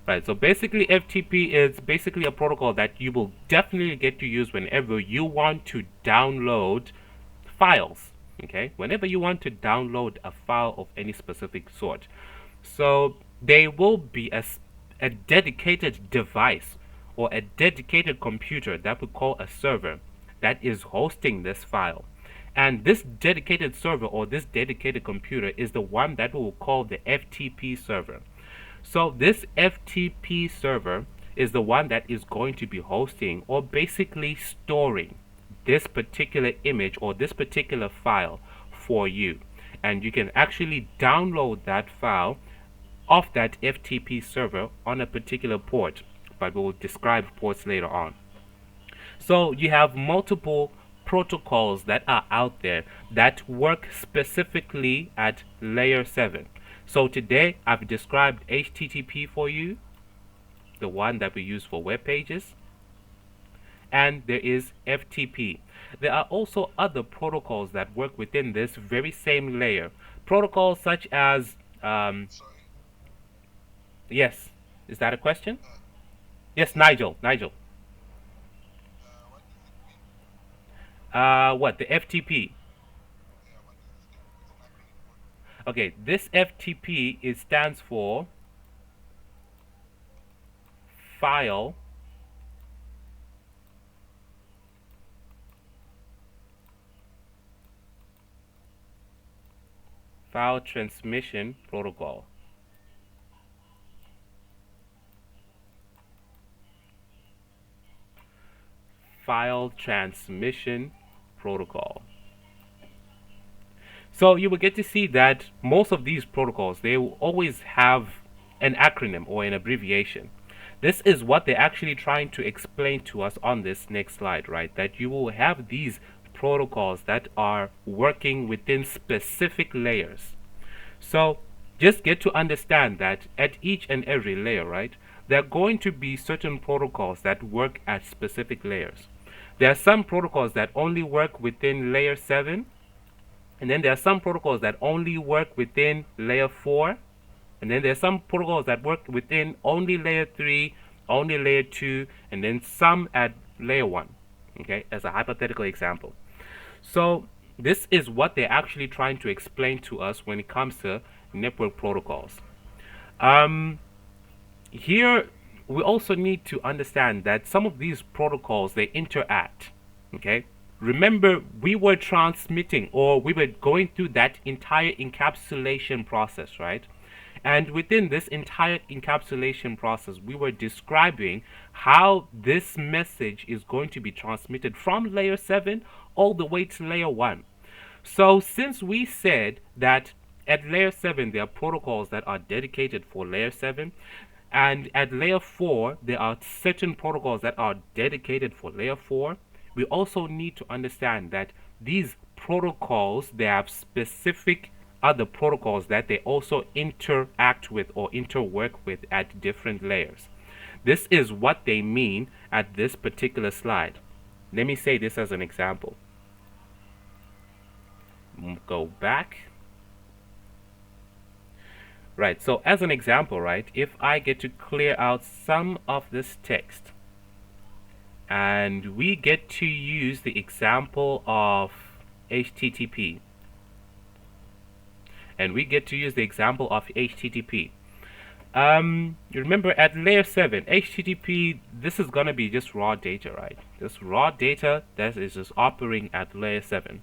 Right, so basically FTP is basically a protocol that you will definitely get to use whenever you want to download files. Okay, whenever you want to download a file of any specific sort. So there will be a dedicated device or a dedicated computer that we call a server that is hosting this file. And this dedicated server or this dedicated computer is the one that we will call the FTP server. So this FTP server is the one that is going to be hosting or basically storing this particular image or this particular file for you. And you can actually download that file off that FTP server on a particular port, but we will describe ports later on. So you have multiple protocols that are out there that work specifically at layer 7. So today I've described HTTP for you, the one that we use for web pages, and there is FTP. There are also other protocols that work within this very same layer. Protocols such as yes, is that a question? Yes, Nigel. What, the FTP? Okay, this FTP, it stands for file transmission protocol. File transmission protocol. So you will get to see that most of these protocols, they will always have an acronym or an abbreviation. This is what they're actually trying to explain to us on this next slide, right? That you will have these protocols that are working within specific layers. So just get to understand that at each and every layer, right, there are going to be certain protocols that work at specific layers. There are some protocols that only work within layer 7, and then there are some protocols that only work within layer 4, and then there are some protocols that work within only layer 3, only layer 2, and then some at layer 1, okay, as a hypothetical example. So this is what they're actually trying to explain to us when it comes to network protocols. Um, Here we also need to understand that some of these protocols they interact. Okay, remember we were transmitting or we were going through that entire encapsulation process, right? And within this entire encapsulation process, we were describing how this message is going to be transmitted from layer 7 all the way to layer 1. So since we said that at layer 7 there are protocols that are dedicated for layer 7, and at layer 4 there are certain protocols that are dedicated for layer 4, we also need to understand that these protocols they have specific other protocols that they also interact with or interwork with at different layers. This is what they mean at this particular slide. Let me say this as an example. Go back. Right, so as an example, right, if I get to clear out some of this text and we get to use the example of HTTP, and we get to use the example of HTTP. You remember at layer 7, HTTP, this is gonna be just raw data, right? This raw data that is just operating at layer 7.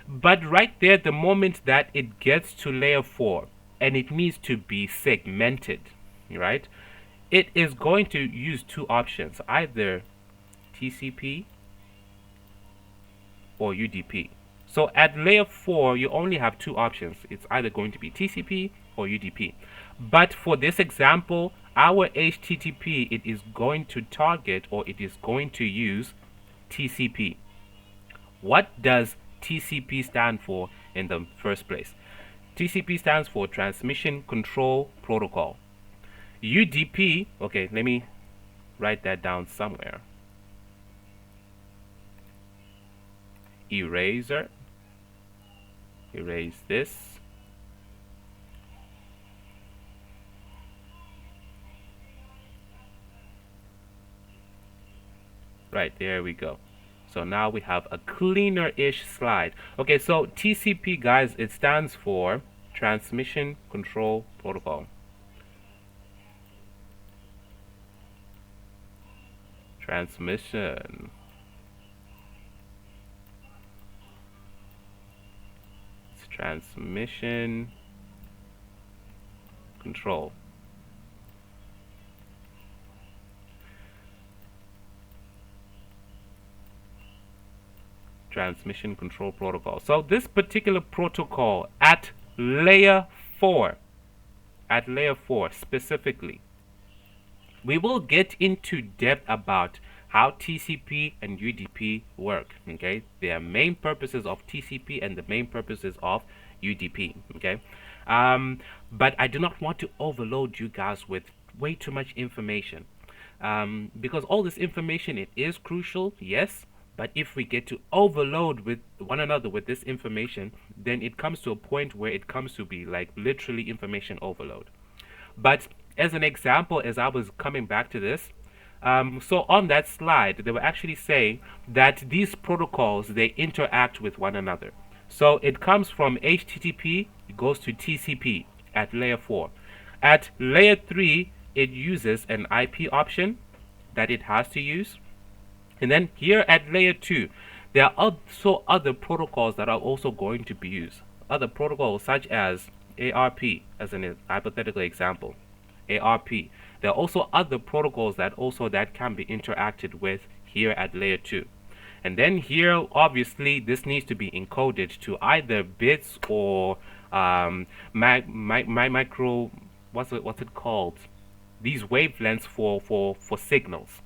But right there, the moment that it gets to layer 4 and it needs to be segmented, right? It is going to use two options, either TCP or UDP. So at layer 4, you only have two options. It's either going to be TCP or UDP. But for this example, our HTTP, it is going to target or it is going to use TCP. What does TCP stand for in the first place? TCP stands for Transmission Control Protocol. UDP, okay, let me write that down somewhere. Eraser. Erase this. Right, there we go. So now we have a cleaner-ish slide. Okay, so TCP, guys, it stands for Transmission Control Protocol. Transmission. It's transmission control. Transmission Control Protocol. So this particular protocol at layer 4, specifically, we will get into depth about how TCP and UDP work. Okay, their main purposes of TCP and the main purposes of UDP. Okay, but I do not want to overload you guys with way too much information, because all this information, it is crucial, yes. But if we get to overload with one another with this information, then it comes to a point where it comes to be like literally information overload. But as an example, as I was coming back to this, so on that slide, they were actually saying that these protocols, they interact with one another. So it comes from HTTP, it goes to TCP at layer 4. At layer 3, it uses an IP option that it has to use. And then here at layer 2, there are also other protocols that are also going to be used. Other protocols such as ARP, as an hypothetical example. ARP. There are also other protocols that can be interacted with here at layer 2. And then here, obviously, this needs to be encoded to either bits or micro, what's it called? These wavelengths for signals.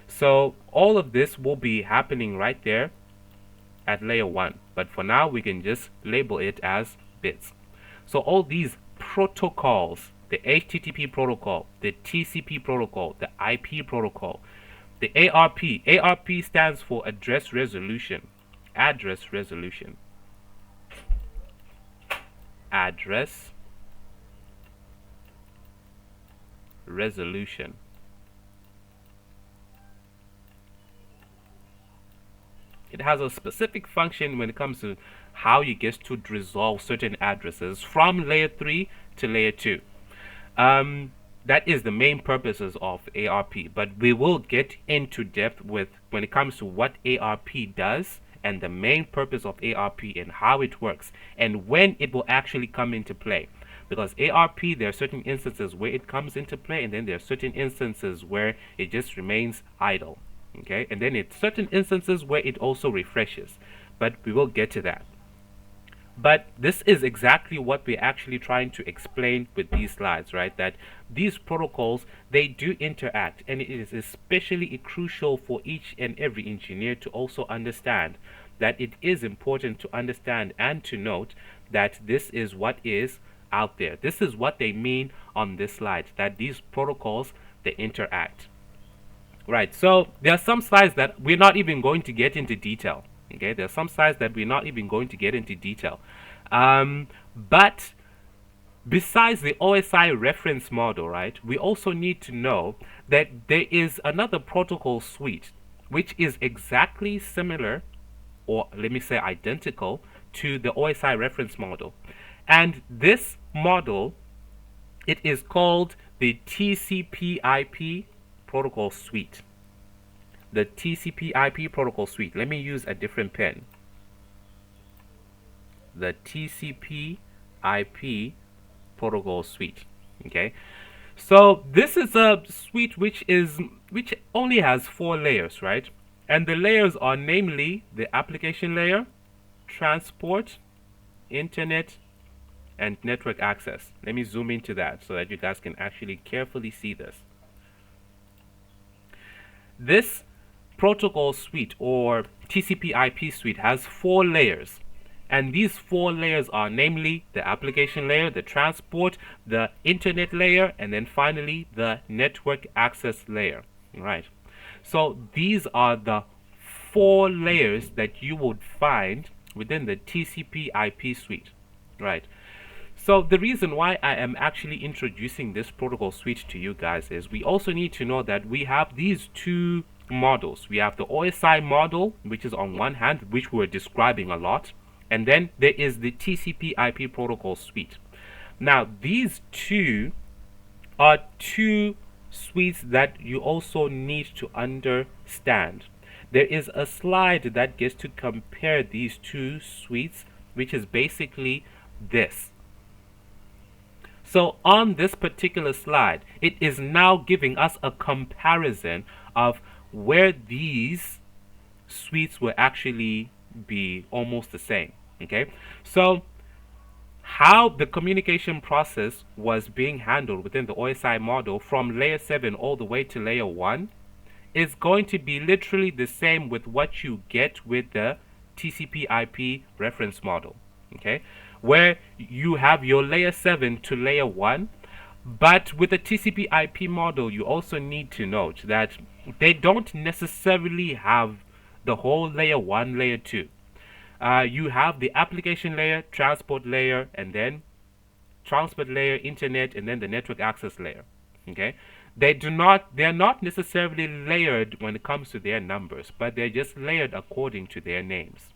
So all of this will be happening right there at layer 1. But for now, we can just label it as bits. So all these protocols, the HTTP protocol, the TCP protocol, the IP protocol, the ARP. ARP stands for address resolution. Address resolution. Address resolution. It has a specific function when it comes to how you get to resolve certain addresses from layer 3 to layer 2. Um, that is the main purposes of ARP, but we will get into depth with when it comes to what ARP does and the main purpose of ARP and how it works and when it will actually come into play. Because ARP, there are certain instances where it comes into play, and then there are certain instances where it just remains idle. Okay, and then it's certain instances where it also refreshes, but we will get to that. But this is exactly what we're actually trying to explain with these slides, right? That these protocols, they do interact, and it is especially crucial for each and every engineer to also understand that it is important to understand and to note that this is what is out there. This is what they mean on this slide, that these protocols, they interact. Right, so there are some slides that we're not even going to get into detail. Okay, there are some slides that we're not even going to get into detail. But besides the OSI reference model, right, we also need to know that there is another protocol suite which is exactly similar, or let me say identical, to the OSI reference model. And this model, it is called the TCP/IP protocol suite. The TCP/IP protocol suite. Let me use a different pen. The TCP/IP protocol suite. Okay, so this is a suite which only has 4 layers, right? And the layers are namely the application layer, transport, internet, and network access. Let me zoom into that so that you guys can actually carefully see this. This protocol suite or TCP/IP suite has 4 layers, and these 4 layers are namely the application layer, the transport, the internet layer, and then finally the network access layer. Right, so these are the 4 layers that you would find within the TCP/IP suite. Right, so the reason why I am actually introducing this protocol suite to you guys is we also need to know that we have these 2 models. We have the OSI model, which is on one hand, which we're describing a lot, and then there is the TCP/IP protocol suite. Now, these 2 are 2 suites that you also need to understand. There is a slide that gets to compare these 2 suites, which is basically this. So on this particular slide, it is now giving us a comparison of where these suites will actually be almost the same. Okay, so how the communication process was being handled within the OSI model from layer 7 all the way to layer 1 is going to be literally the same with what you get with the TCP/IP reference model. Okay, where you have your layer 7 to layer 1, but with the TCP/IP model, you also need to note that they don't necessarily have the whole layer 1, layer 2. You have the application layer, transport layer, and then transport layer, internet, and then the network access layer. Okay, they're not necessarily layered when it comes to their numbers, but they're just layered according to their names.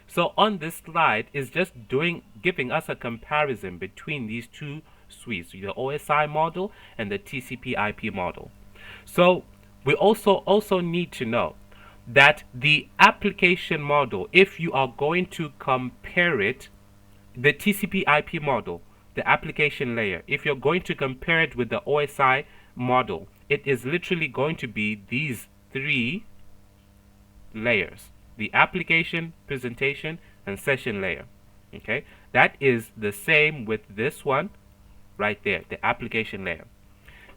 So on this slide is just giving us a comparison between these 2 suites, the OSI model and the TCP/IP model. So we also need to know that the application model, if you are going to compare it, the TCP/IP model, the application layer, if you're going to compare it with the OSI model, it is literally going to be these 3 layers: the application, presentation, and session layer. Okay, that is the same with this one right there, the application layer.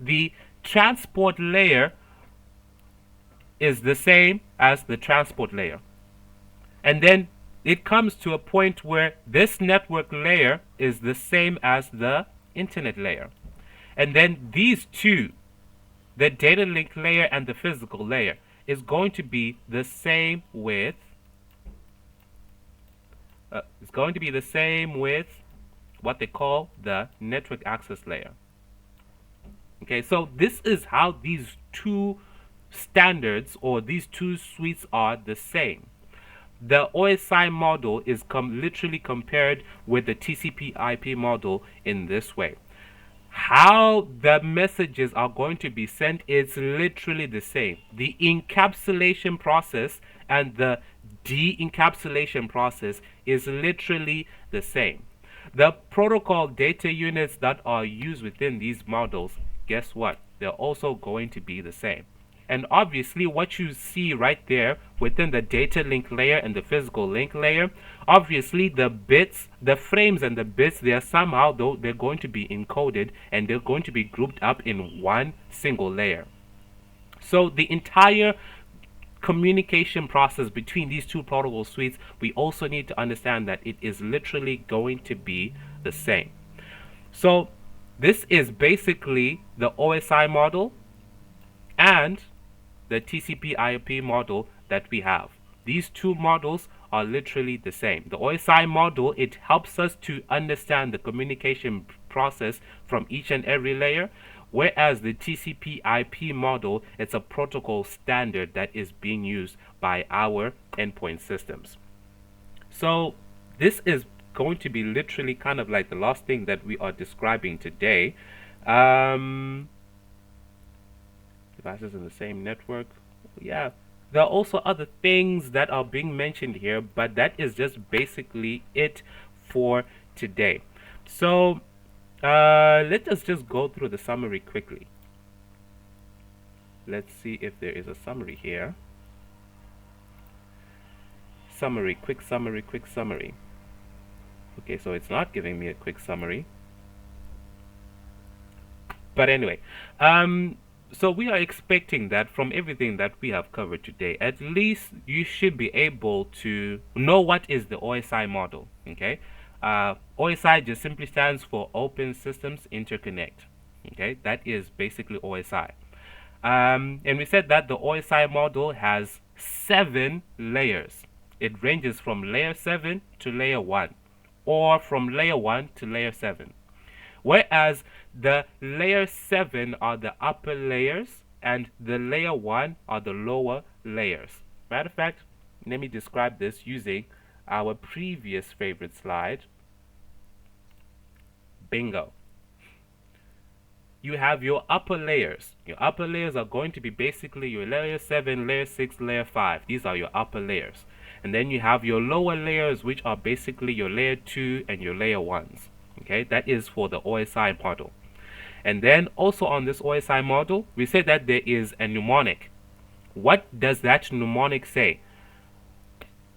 The transport layer is the same as the transport layer, and then it comes to a point where this network layer is the same as the internet layer, and then these 2, the data link layer and the physical layer, is going to be the same with what they call the network access layer. Okay, so this is how these 2 standards or these 2 suites are the same. The OSI model is literally compared with the TCP/IP model in this way. How the messages are going to be sent is literally the same. The encapsulation process and the de-encapsulation process is literally the same. The protocol data units that are used within these models, guess what? They're also going to be the same. And obviously, what you see right there within the data link layer and the physical link layer, obviously the bits, the frames and the bits, they are somehow, though, they're going to be encoded and they're going to be grouped up in one single layer. So the entire communication process between these two protocol suites, we also need to understand that it is literally going to be the same. So this is basically the OSI model and the TCP/IP model that we have. These two models are literally the same. The OSI model, it helps us to understand the communication process from each and every layer, whereas the TCP/IP model, it's a protocol standard that is being used by our endpoint systems. So this is going to be literally kind of like the last thing that we are describing today. Devices in the same network. Yeah, there are also other things that are being mentioned here, but that is just basically it for today. So let us just go through the summary quickly. Let's see if there is a summary here. Summary, quick summary, quick summary. Okay, so it's not giving me a quick summary. But anyway, so we are expecting that from everything that we have covered today, at least you should be able to know what is the OSI model. Okay, OSI just simply stands for Open Systems Interconnect. Okay, that is basically OSI. And we said that the OSI model has 7 layers. It ranges from layer 7 to layer 1, or from layer 1 to layer 7. Whereas the layer 7 are the upper layers and the layer 1 are the lower layers. Matter of fact, let me describe this using our previous favorite slide. Bingo. You have your upper layers. Your upper layers are going to be basically your layer 7, layer 6, layer 5. These are your upper layers. And then you have your lower layers, which are basically your layer 2 and your layer 1s. Okay, that is for the OSI model. And then also on this OSI model, we say that there is a mnemonic. What does that mnemonic say?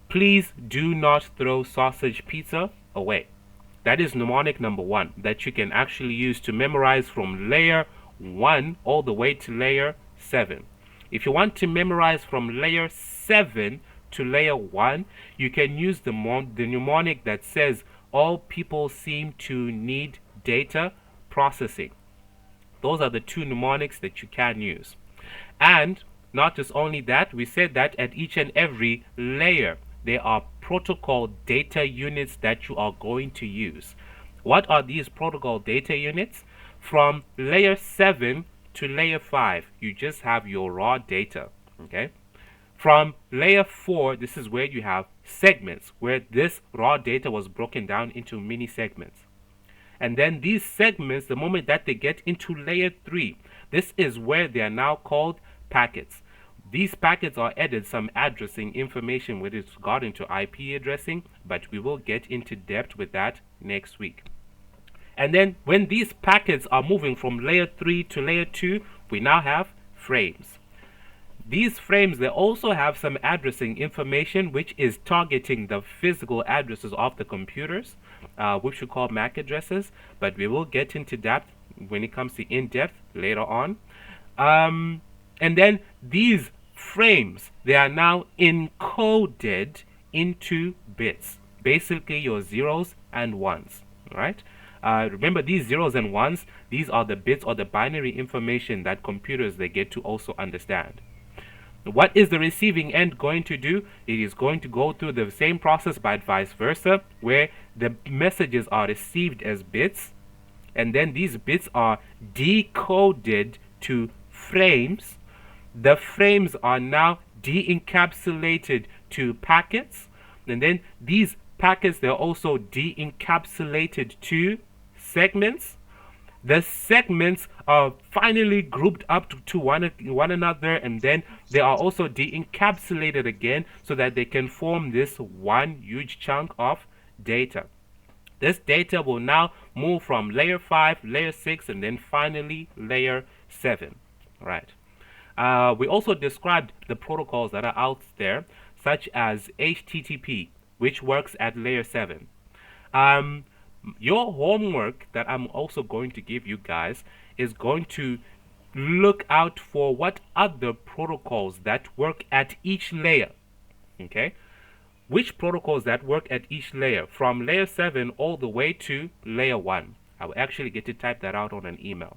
Please do not throw sausage pizza away. That is mnemonic number 1 that you can actually use to memorize from layer 1 all the way to layer 7. If you want to memorize from layer 7 to layer 1, you can use the mnemonic that says all people seem to need data processing. Those are the 2 mnemonics that you can use. And not just only that, we said that at each and every layer there are protocol data units that you are going to use. What are these protocol data units? From layer 7 to layer 5, you just have your raw data. Okay? From layer 4, this is where you have segments, where this raw data was broken down into mini segments. And then these segments, the moment that they get into layer 3, this is where they are now called packets. These packets are added some addressing information with regard to IP addressing, but we will get into depth with that next week. And then when these packets are moving from layer 3 to layer 2, we now have frames. These frames, they also have some addressing information, which is targeting the physical addresses of the computers, which we call MAC addresses, but we will get into depth when it comes to in-depth later on. And then these frames, they are now encoded into bits, basically your zeros and ones, right? Remember, these zeros and ones, these are the bits or the binary information that computers, they get to also understand. What is the receiving end going to do? It is going to go through the same process but vice versa, where the messages are received as bits, and then these bits are decoded to frames. The frames are now de-encapsulated to packets, and then these packets, they're also de-encapsulated to segments. The segments are finally grouped up to one another, and then they are also de-encapsulated again so that they can form this one huge chunk of data. This data will now move from layer 5, layer 6, and then finally layer 7. All right. We also described the protocols that are out there, such as HTTP, which works at layer 7. Um, your homework that I'm also going to give you guys is going to look out for what other protocols that work at each layer. Okay? Which protocols that work at each layer, from layer 7 all the way to layer 1. I will actually get to type that out on an email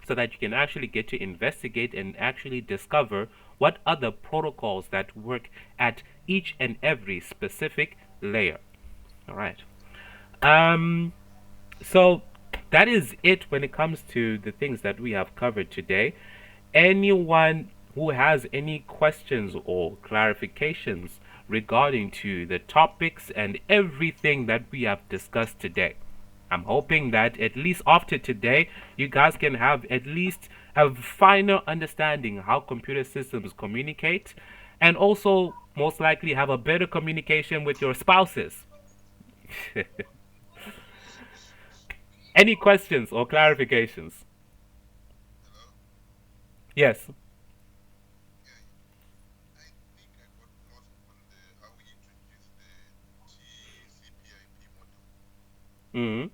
so that you can actually get to investigate and actually discover what other protocols that work at each and every specific layer. All right. Um, so that is it when it comes to the things that we have covered today. Anyone who has any questions or clarifications regarding to the topics and everything that we have discussed today, I'm hoping that at least after today, you guys can have at least a finer understanding how computer systems communicate, and also most likely have a better communication with your spouses. Any questions or clarifications? Yes. Mm-hmm.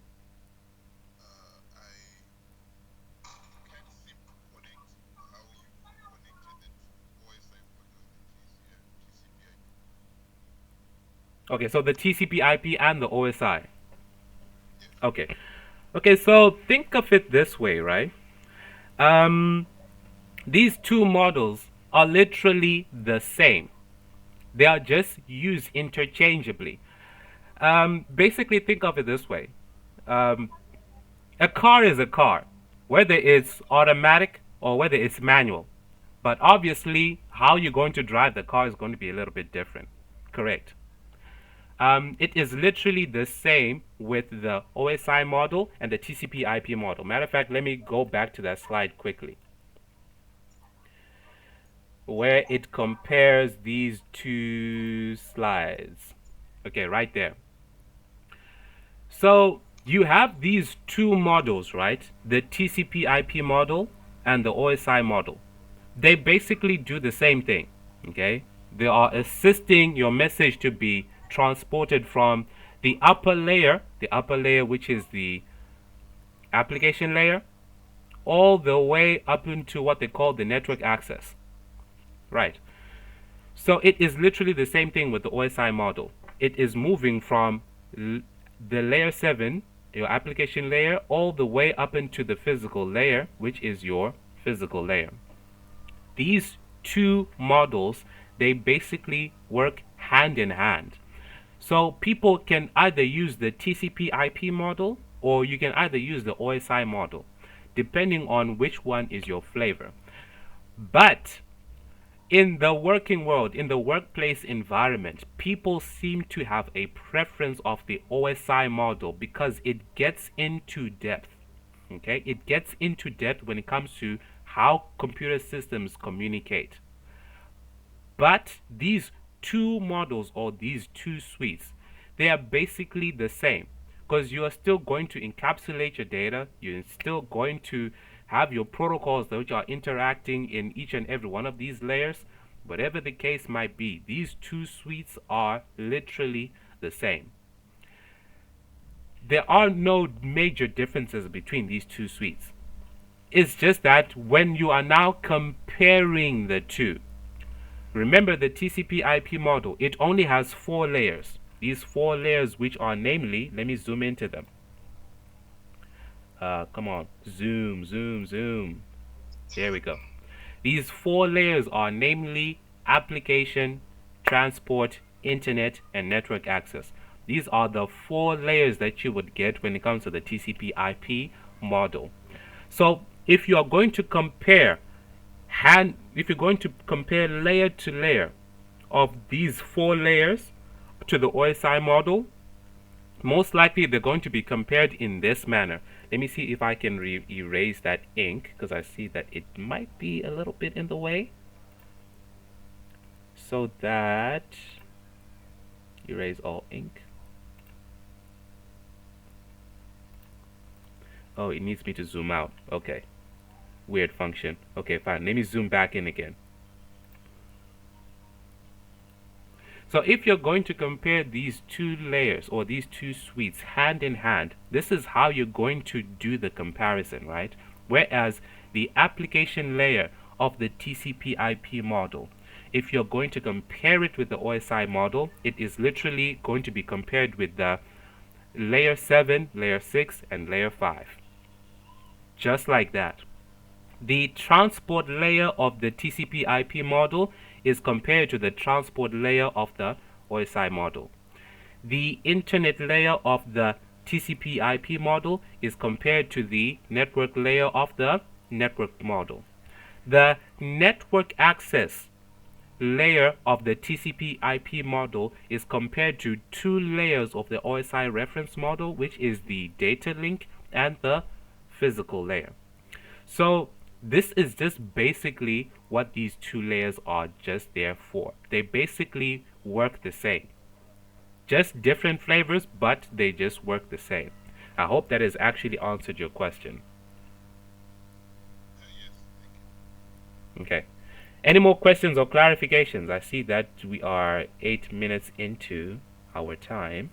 Okay, so the TCP/IP and the OSI. Okay. Okay, so think of it this way, right? Um, these two models are literally the same. They are just used interchangeably. Basically, think of it this way. Um, a car is a car, whether it's automatic or whether it's manual. But obviously, how you're going to drive the car is going to be a little bit different. Correct. It is literally the same with the OSI model and the TCP/IP model. Matter of fact, let me go back to that slide quickly, where it compares these two slides. Okay, right there. So you have these two models, right? The TCP/IP model and the OSI model. They basically do the same thing. Okay, they are assisting your message to be transported from the upper layer which is the application layer, all the way up into what they call the network access. Right. So it is literally the same thing with the OSI model. It is moving from the layer 7, your application layer, all the way up into the physical layer, which is your physical layer. These two models, they basically work hand in hand. So people can either use the TCP/IP model or you can either use the OSI model, depending on which one is your flavor. But in the working world, in the workplace environment, people seem to have a preference of the OSI model because it gets into depth. Okay, it gets into depth when it comes to how computer systems communicate. But these two models or these two suites, they are basically the same because you are still going to encapsulate your data. You're still going to have your protocols which are interacting in each and every one of these layers. Whatever the case might be, these two suites are literally the same. There are no major differences between these two suites. It's just that when you are now comparing the two, remember the TCP/IP model, it only has 4 layers. These 4 layers which are namely, let me zoom into them. Come on, zoom, zoom, zoom. There we go. These 4 layers are namely application, transport, internet, and network access. These are the 4 layers that you would get when it comes to the TCP/IP model. So if you are going to compare layer to layer of these 4 layers to the OSI model, Most likely they're going to be compared in this manner. Let me see if I can erase that ink because I see that it might be a little bit in the way. So that erase all ink. Oh, it needs me to zoom out. Okay. Weird function. Okay, fine. Let me zoom back in again. So if you're going to compare these two layers or these two suites hand in hand, this is how you're going to do the comparison, right? Whereas the application layer of the TCP/IP model, if you're going to compare it with the OSI model, it is literally going to be compared with the layer 7, layer 6, and layer 5. Just like that. The transport layer of the TCP/IP model is compared to the transport layer of the OSI model. The internet layer of the TCP/IP model is compared to the network layer of the network model. The network access layer of the TCP/IP model is compared to two layers of the OSI reference model, which is the data link and the physical layer. So this is just basically what these two layers are just there for. They basically work the same. Just different flavors, but they just work the same. I hope that has actually answered your question. Okay. Any more questions or clarifications? I see that we are 8 minutes into our time.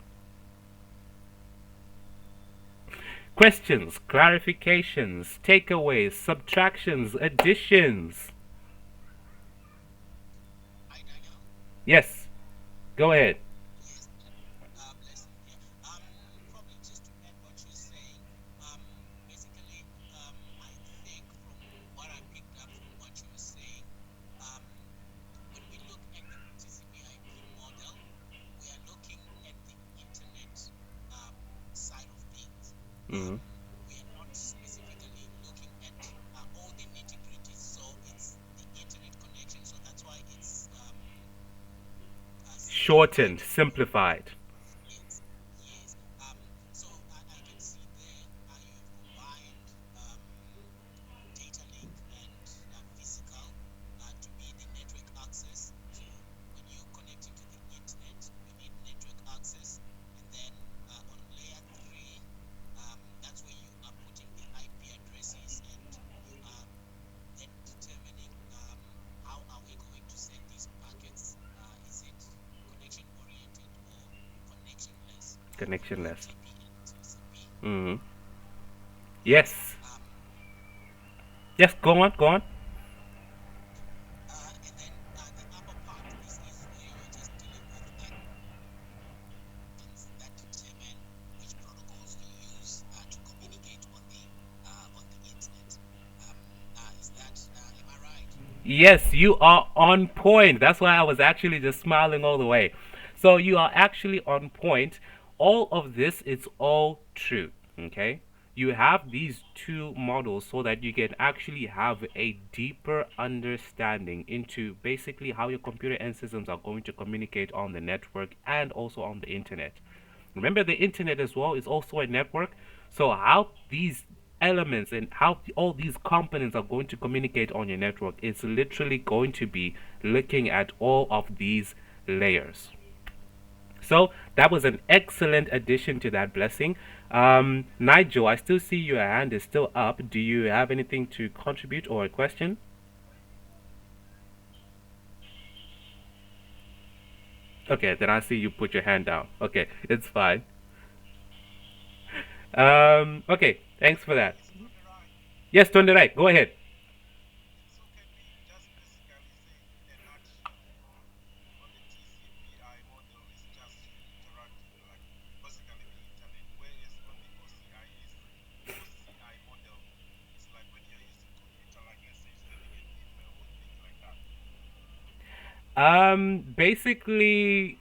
Questions, clarifications, takeaways, subtractions, additions. Yes, go ahead. Mm-hmm. Shortened, simplified. Connectionless. Mm-hmm. Yes. Yes, go on, go on. Yes, you are on point. That's why I was actually just smiling all the way. So you are actually on point. All of this is all true. Okay? You have these two models so that you can actually have a deeper understanding into basically how your computer and systems are going to communicate on the network and also on the internet. Remember, the internet as well is also a network. So how these elements and how all these components are going to communicate on your network is literally going to be looking at all of these layers. So that was an excellent addition to that blessing. Nigel, I still see your hand is still up. Do you have anything to contribute or a question? Okay, then I see you put your hand down. Okay, it's fine. Okay, thanks for that. Yes, turn the right. Go ahead. Basically,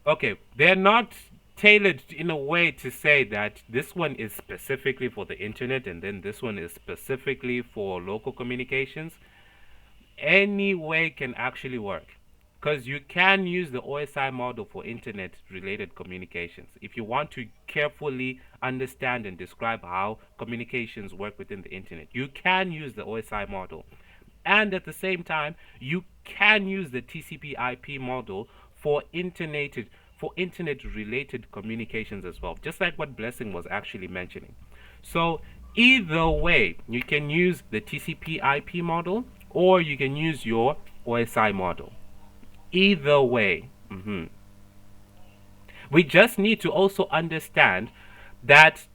okay, they're not tailored in a way to say that this one is specifically for the internet and then this one is specifically for local communications. Any way can actually work. because you can use the OSI model for internet related communications. If you want to carefully understand and describe how communications work within the internet, you can use the OSI model. And at the same time, you can use the TCP IP model for internet related communications as well, just like what Blessing was actually mentioning. So either way, you can use the TCP IP model or you can use your OSI model. Either way. We just need to also understand that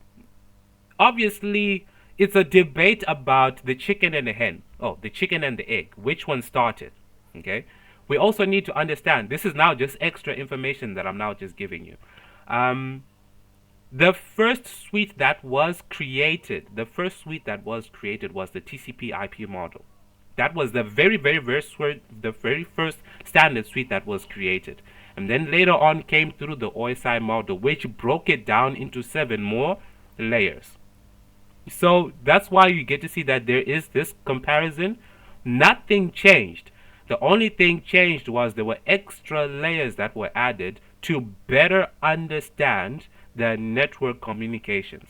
obviously it's a debate about the chicken and the hen. Oh, the chicken and the egg. Which one started? Okay. We also need to understand this is now just extra information that I'm now just giving you. Um, the first suite that was created, was the TCP IP model. That was the very first standard suite that was created. And then later on came through the OSI model, which broke it down into 7 more layers. So that's why you get to see that there is this comparison. Nothing changed. The only thing changed was there were extra layers that were added to better understand the network communications.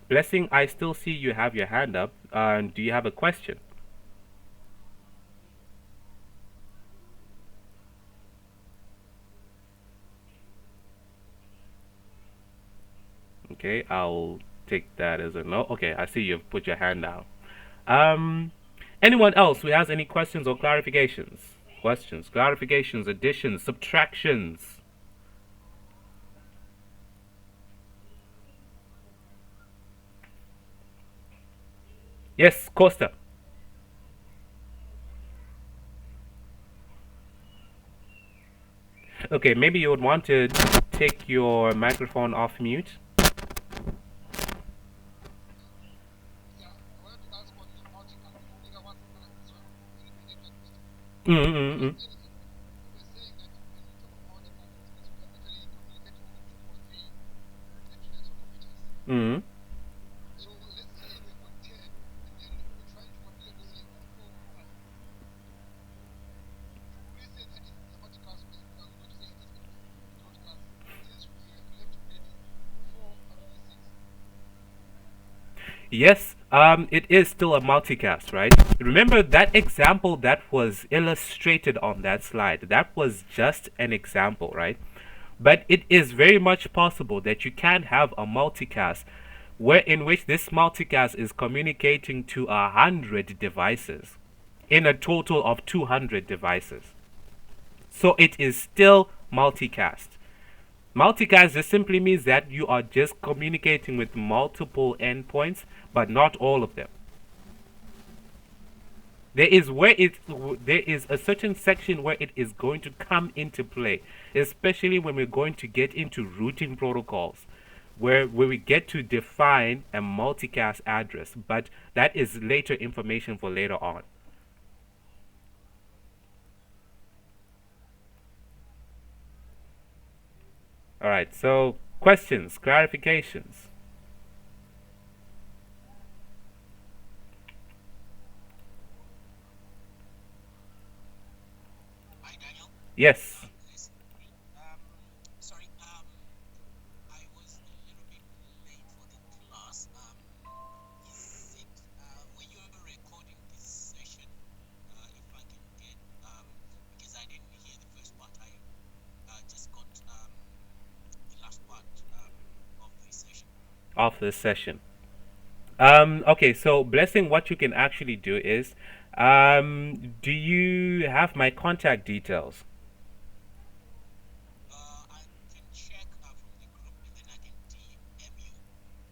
Blessing, I still see you have your hand up. Do you have a question? Okay, I'll take that as a no. Okay, I see you've put your hand down. Um, Anyone else who has any questions or clarifications? Questions, clarifications, additions, subtractions? Yes, Costa. Okay, maybe you would want to take your microphone off mute. Mm-hmm. Mm-hmm. Yes, it is still a multicast, right? Remember that example that was illustrated on that slide. That was just an example, right? But it is very much possible that you can have a multicast where in which this multicast is communicating to 100 devices in a total of 200 devices. So it is still multicast. Multicast just simply means that you are just communicating with multiple endpoints, but not all of them. There is a certain section where it is going to come into play, especially when we're going to get into routing protocols, where we get to define a multicast address, but that is later information for later on. All right, so questions, clarifications. Yes. Of this session. Okay, so Blessing, what you can actually do is, do you have my contact details?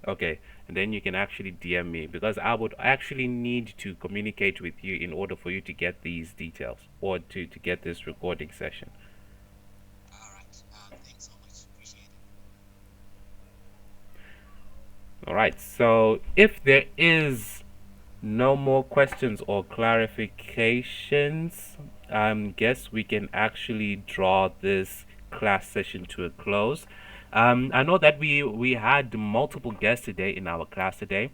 Okay, and then you can actually DM me because I would actually need to communicate with you in order for you to get these details or to get this recording session. All right, so if there is no more questions or clarifications, guess we can actually draw this class session to a close. I know that we had multiple guests today in our class today.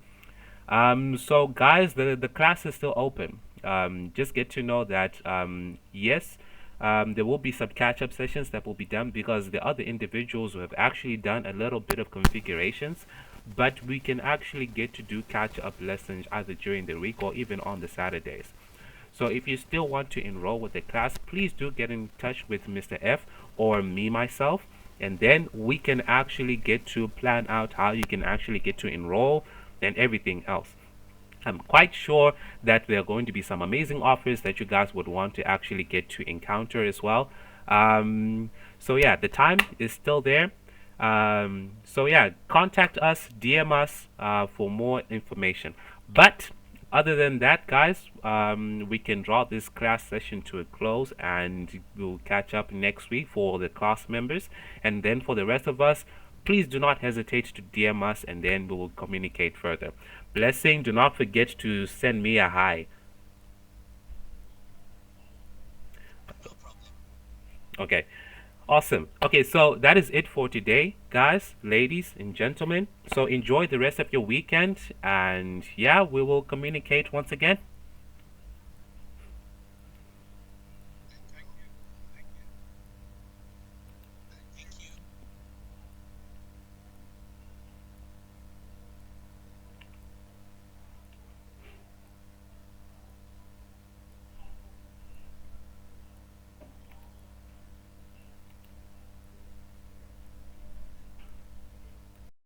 So guys, the class is still open. Just get to know that yes, there will be some catch-up sessions that will be done because the other individuals who have actually done a little bit of configurations, but we can actually get to do catch-up lessons either during the week or even on the Saturdays. So if you still want to enroll with the class, please do get in touch with Mr. F or me myself, and then we can actually get to plan out how you can actually get to enroll and everything else. I'm quite sure that there are going to be some amazing offers that you guys would want to actually get to encounter as well. So yeah, the time is still there. So yeah, contact us, DM us for more information. But other than that, guys, we can draw this class session to a close, and we'll catch up next week for the class members. And then for the rest of us, please do not hesitate to DM us, and then we will communicate further. Blessing, do not forget to send me a hi. Okay, awesome. Okay, so that is it for today, guys, ladies, and gentlemen. So enjoy the rest of your weekend, and yeah, we will communicate once again.